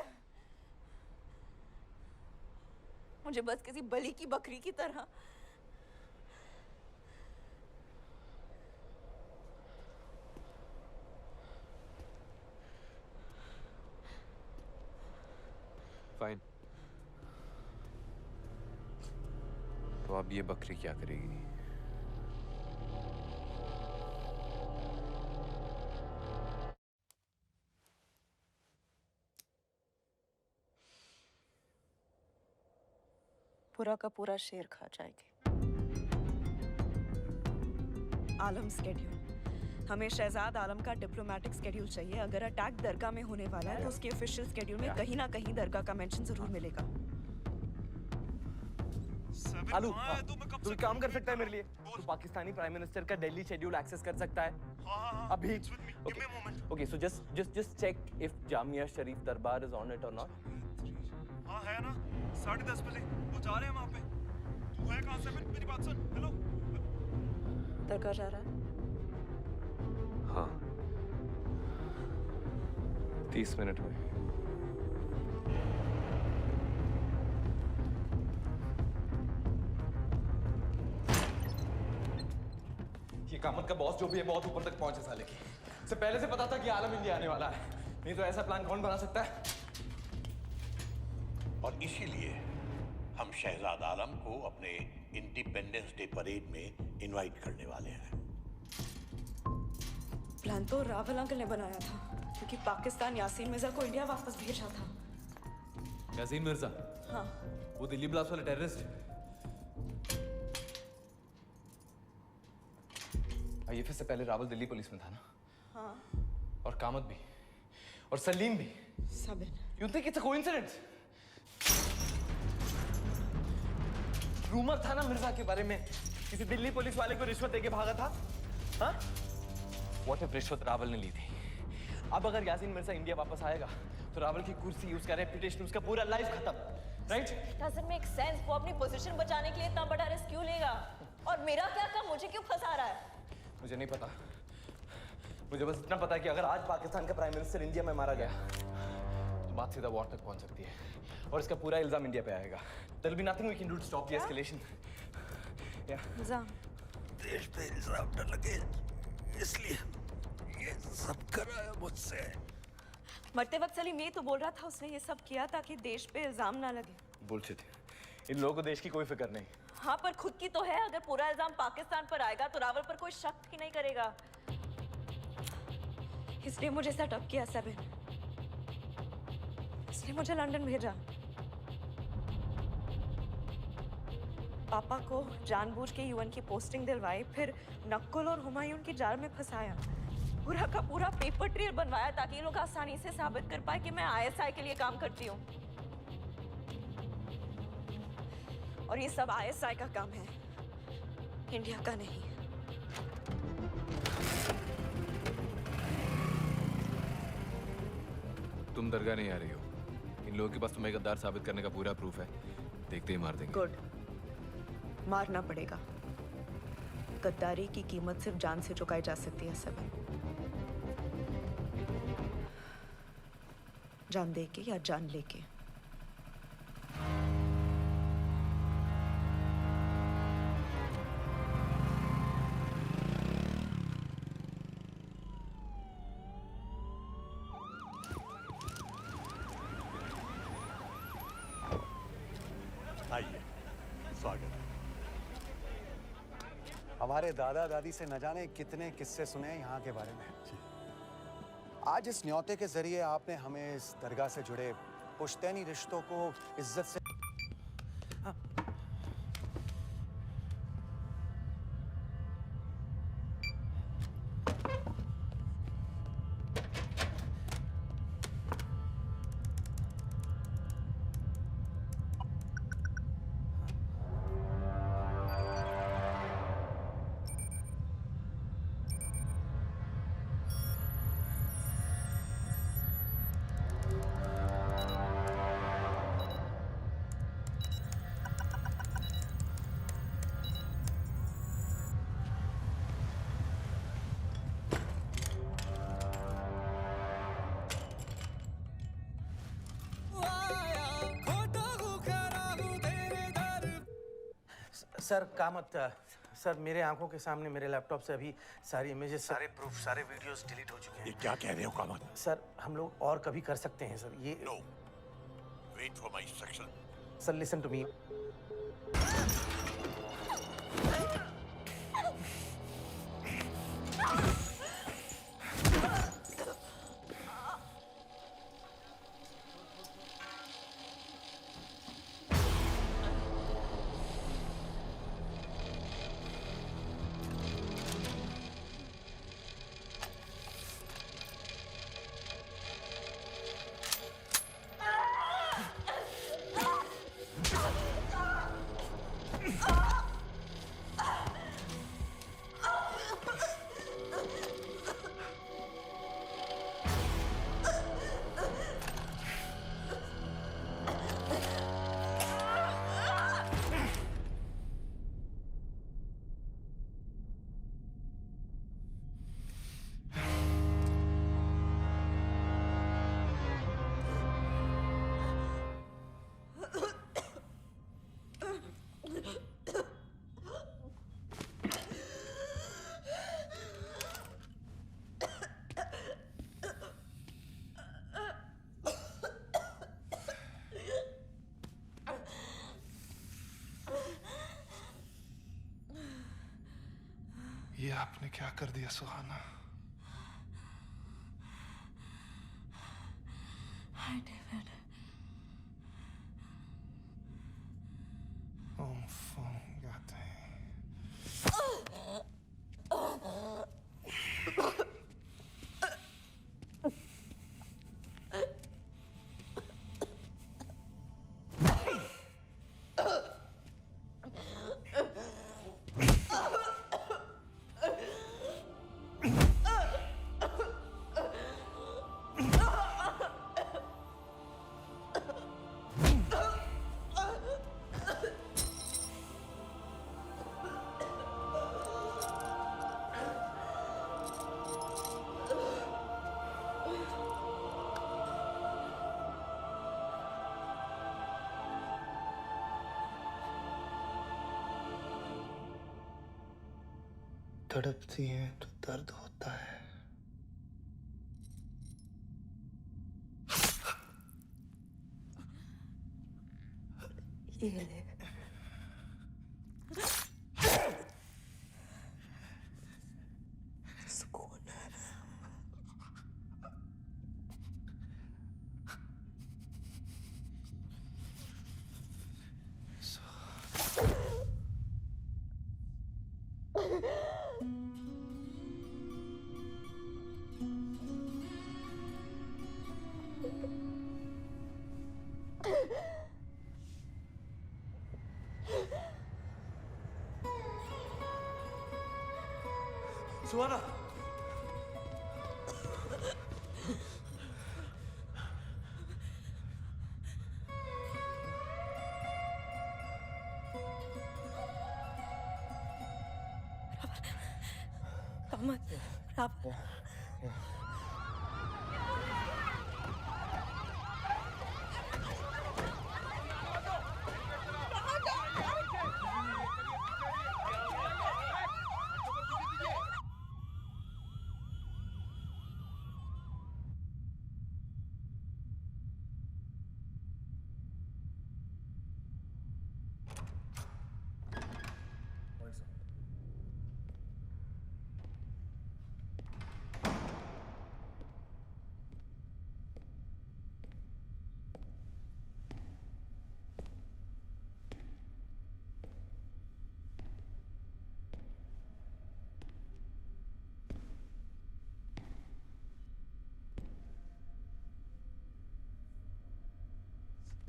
मुझे बस किसी बलि की बकरी की तरह फाइन। तो अब ये बकरी क्या करेगी? पूरा का पूरा शेर खा जाएगी। आलम स्केड्यूल। हमें शहजाद आलम का डिप्लोमेटिक स्केड्यूल चाहिए। अगर अटैक दरगाह में होने वाला है तो उसके ऑफिशियल स्केड्यूल में कहीं ना कहीं दरगाह का मेंशन जरूर मिलेगा। आलू, तू एक काम कर सकता है मेरे लिए? तू पाकिस्तानी प्राइम मिनिस्टर का दिल्ली शेड्यूल एक्सेस कर सकता है अभी? Okay, so just check if Jamia Sharif Darbar is on it और नॉट। हाँ है ना, 10:30 बजे वो जा रहे हैं वहाँ पे। तू है कहाँ से? मेरी बात सुन। हेलो, दरगाह जा रहा है? हाँ, 30 मिनट में। ये कामत का बॉस जो भी है बहुत ऊपर तक पहुंचे साले की। से पहले से पता था कि आलम इंडिया आने वाला है, नहीं तो ऐसा प्लान कौन बना सकता है? और इसीलिए हम शहजाद आलम को अपने इंडिपेंडेंस डे परेड में इनवाइट करने वाले हैं। प्लान तो रावल अंकल ने बनाया था, क्योंकि पाकिस्तान यासीन मिर्जा को इंडिया वापस भेजा था। यासीन मिर्जा? हाँ। वो दिल्ली ब्लास्ट वाला टेररिस्ट? आईएफएस से पहले रावल दिल्ली पुलिस में था ना? हाँ। और कामत भी, और सलीम भी। सब। You think it's a coincidence? Rumour था ना मिर्जा के बारे में, किसी दिल्ली पुलिस वाले को रिश्वत देके भागा था। हाँ? What if रिश्वत रावल ने ली थी? अब अगर यासीन मिर्जा इंडिया वापस आएगा तो रावल की कुर्सी, उसका रेपुटेशन, उसका पूरा लाइफ खत्म, राइट? Doesn't make sense। वो अपनी पोजीशन बचाने के लिए इतना बड़ा रिस्क क्यों लेगा? और मेरा क्या काम? मुझे क्यों फंसा रहा है? मुझे नहीं पता। मुझे बस इतना पता है कि अगर आज पाकिस्तान का प्राइम मिनिस्टर इंडिया में मारा गया तो बात सीधा वॉर तक पहुंच सकती है, और इसका पूरा इल्जाम इंडिया पे आएगा। There will be nothing we can do to stop the escalation. इल्जाम? देश पे इल्जाम न लगे इसलिए ये सब कराया मुझसे। मरते वक्त सलीम ये तो बोल रहा था उसने ये सब किया ताकि देश पे इल्जाम ना लगे। बुलशिट। इन लोगों को देश की कोई फिक्र नहीं। हाँ, पर खुद की तो है। अगर पूरा इल्जाम पाकिस्तान पर आएगा तो रावल पर कोई शक ही नहीं करेगा, इसलिए मुझे सेटअप किया। 7 उसने मुझे लंदन भेजा। पापा को जानबूझ के यूएन की पोस्टिंग दिलवाई, फिर नक्कुल और हुमायूं की जाल में फंसाया। पूरा का पूरा पेपर ट्रेल बनवाया ताकि ये लोग आसानी से साबित कर पाए कि मैं आईएसआई के लिए काम करती हूँ। और ये सब आईएसआई का काम है, इंडिया का नहीं। तुम दरगाह नहीं आ रही हो। इन लोगों के पास तुम्हें गद्दार साबित करने का पूरा प्रूफ है। देखते ही मार देंगे। गुड, मारना पड़ेगा। गद्दारी की कीमत सिर्फ जान से चुकाई जा सकती है सब। जान दे के या जान लेके। आइए, स्वागत। हमारे दादा दादी से न जाने कितने किस्से सुने हैं यहाँ के बारे में। आज इस न्योते के जरिए आपने हमें इस दरगाह से जुड़े पुश्तैनी रिश्तों को इज्जत से सर कामत सर, मेरे आंखों के सामने मेरे लैपटॉप से अभी सारी इमेजेस, सारे प्रूफ, सारे वीडियोस डिलीट हो चुके हैं। ये क्या कह रहे हो कामत? सर हम लोग और कभी कर सकते हैं सर ये। No, wait for my instruction. Sir listen to me. ये आपने क्या कर दिया सुहाना? Hi, David. गाते हैं। तड़पती हैं तो दर्द होता है। ये ले। सुकून है। सुहाना Rahmat, Rahmat.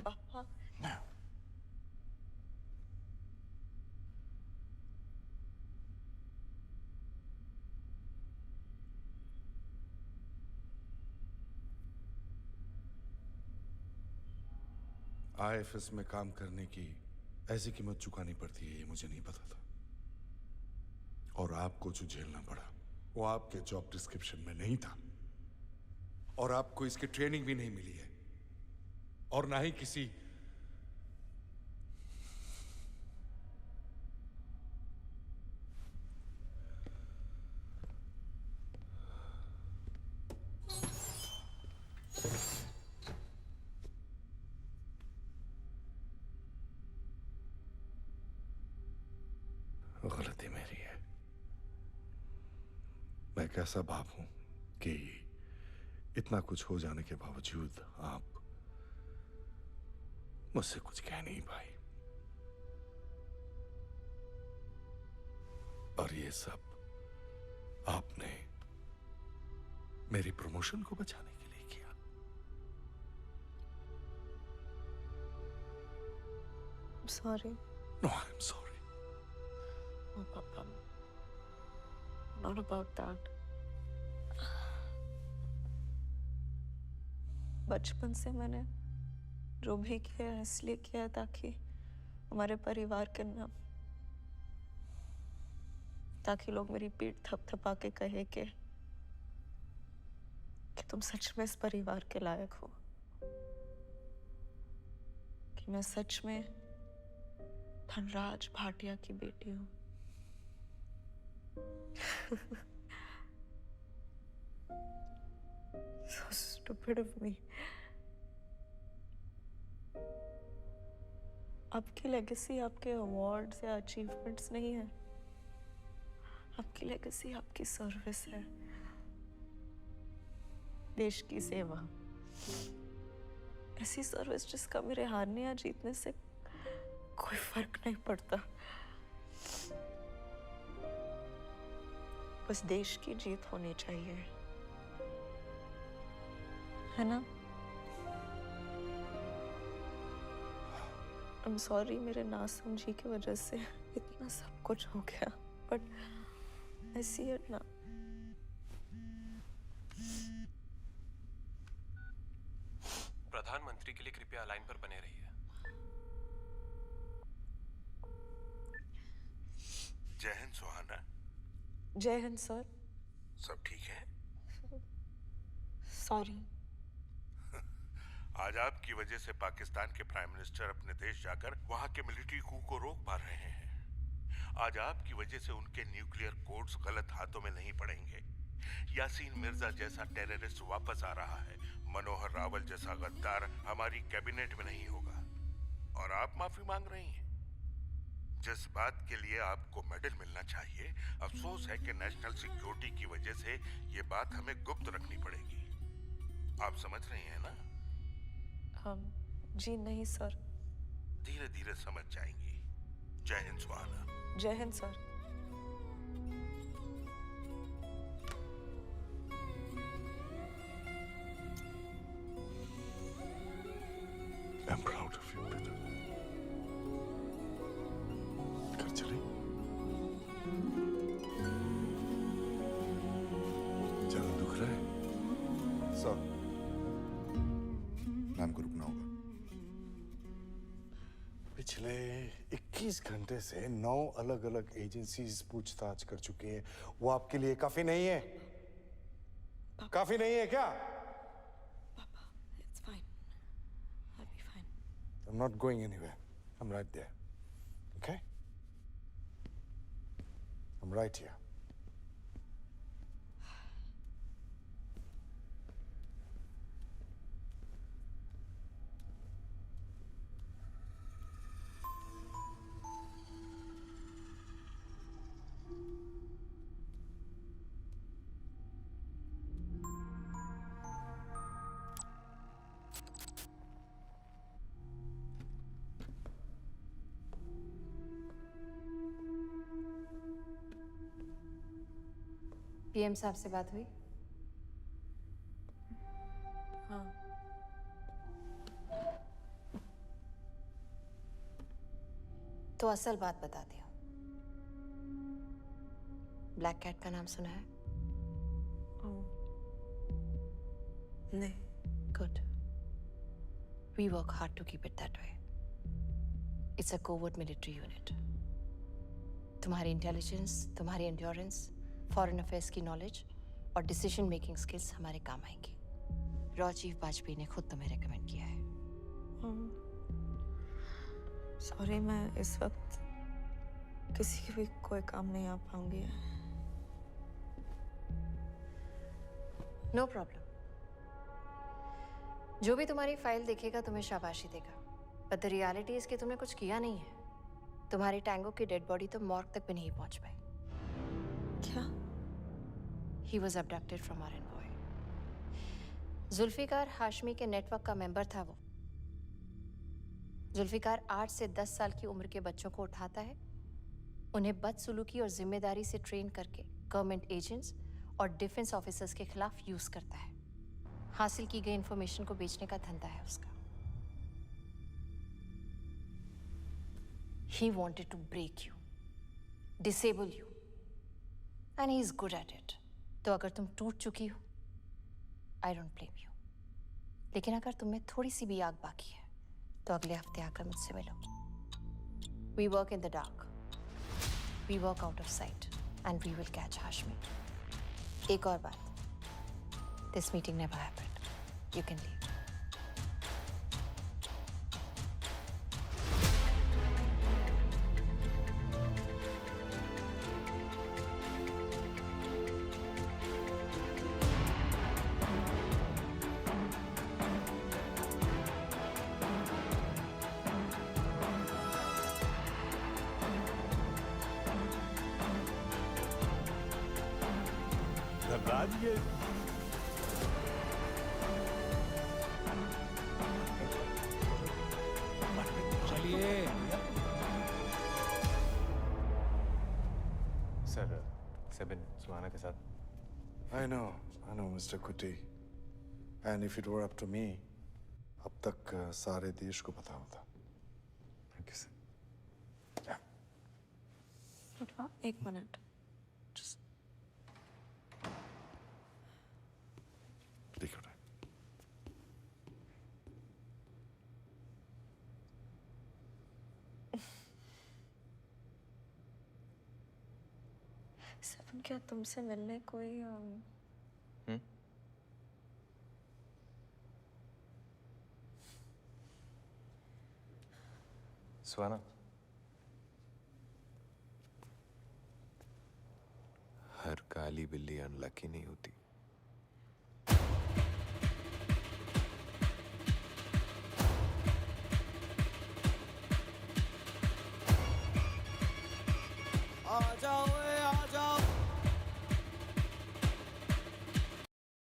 Papa. आईएफएस में काम करने की ऐसी कीमत चुकानी पड़ती है ये मुझे नहीं पता था। और आपको जो झेलना पड़ा वो आपके जॉब डिस्क्रिप्शन में नहीं था और आपको इसकी ट्रेनिंग भी नहीं मिली है और ना ही किसी गलती मेरी है। मैं कैसा बाप हूं कि इतना कुछ हो जाने के बावजूद आप मुझसे कुछ कह नहीं पाई। और ये सब आपने मेरी प्रमोशन को बचाने के लिए किया। Sorry. No, I'm sorry. Oh, Papa. Not about that. बचपन से मैंने जो भी किया है इसलिए किया ताकि हमारे परिवार के नाम, ताकि लोग मेरी पीठ थपथपा के कहे कि तुम सच में इस परिवार के लायक हो, कि मैं सच में धनराज भाटिया की बेटी हूँ। So stupid of me. आपकी लेगेसी आपके अवार्ड्स या अचीवमेंट्स नहीं है। आपकी लेगेसी आपकी सर्विस है, देश की सेवा। ऐसी सर्विस जिसका मेरे हारने या जीतने से कोई फर्क नहीं पड़ता। बस देश की जीत होनी चाहिए, है ना? I'm sorry मेरे नासमझी की वजह से इतना सब कुछ हो गया, but I see it now. प्रधानमंत्री के लिए कृपया लाइन पर बने रहिए। जय हिंद सुहाना। जय हिंद सर। सब ठीक है? सॉरी। आज आपकी वजह से पाकिस्तान के प्राइम मिनिस्टर अपने देश जाकर वहां के मिलिट्री कू को रोक पा रहे हैं। आज आपकी वजह से उनके न्यूक्लियर कोड्स गलत हाथों में नहीं पड़ेंगे। यासीन मिर्जा जैसा टेररिस्ट वापस आ रहा है। मनोहर रावल जैसा गद्दार हमारी कैबिनेट में नहीं होगा। और आप माफी मांग रही हैं। जिस बात के लिए आपको मेडल मिलना चाहिए, अफसोस है कि नेशनल सिक्योरिटी की वजह से ये बात हमें गुप्त रखनी पड़ेगी। आप समझ रही हैं ना? जी नहीं सर। धीरे धीरे समझ जाएंगी। जय हिंद सुहाना। जय Hind sir. I'm proud of you, बेटा। घर चले? मैम को रुकना होगा। पिछले 21 घंटे से 9 अलग-अलग एजेंसीज पूछताछ कर चुकी हैं। वो आपके लिए काफी नहीं है? काफी नहीं है क्या? It's fine. I'll be fine. I'm not going anywhere. I'm right there. Okay? I'm right here. PM साहब से बात हुई? हाँ। तो असल बात बता दिया। ब्लैक कैट का नाम सुना है? नहीं। Good. We work hard to keep it that way. It's a covert military unit. तुम्हारी इंटेलिजेंस, तुम्हारी एंड्योरेंस, फॉरेन अफेयर्स की नॉलेज और डिसीजन मेकिंग स्किल्स हमारे काम आएंगी। राजीव वाजपेयी ने खुद तुम्हें रेकमेंड किया है। सॉरी, मैं इस वक्त किसी के भी कोई काम नहीं आ पाऊंगी। No problem. जो भी तुम्हारी फाइल देखेगा तुम्हें शाबाशी देगा, बट द रियलिटी इज कि तुमने कुछ किया नहीं है। तुम्हारी टैंगो की डेड बॉडी तो मॉर्ग तक भी नहीं पहुंच पाई। क्या? He was abducted from our envoy. Zulfikar Hashmi के नेटवर्क का मेंबर था वो। जुल्फिकार 8 से 10 साल की उम्र के बच्चों को उठाता है, उन्हें बदसलूकी और जिम्मेदारी से ट्रेन करके गवर्नमेंट एजेंट्स और डिफेंस ऑफिसर्स के खिलाफ यूज करता है। हासिल की गई इंफॉर्मेशन को बेचने का धंधा है उसका। He wanted to break you, disable you, and he is good at it. तो अगर तुम टूट चुकी हो, I don't blame you. लेकिन अगर तुम्हें थोड़ी सी भी आग बाकी है, तो अगले हफ्ते आकर मुझसे मिलो। We work in the dark. We work out of sight, and we will catch Hashmi. एक और बात, this meeting never happened. You can leave. Sir, Sebin Suhana के साथ। I know, Mr. Kuti. And if it were up to me, अब तक सारे देश को पता होता। Thank you, sir. एक मिनट। Take your time. सपन, क्या तुमसे मिलने कोई सुहाना, हर काली बिल्ली अनलकी नहीं होती।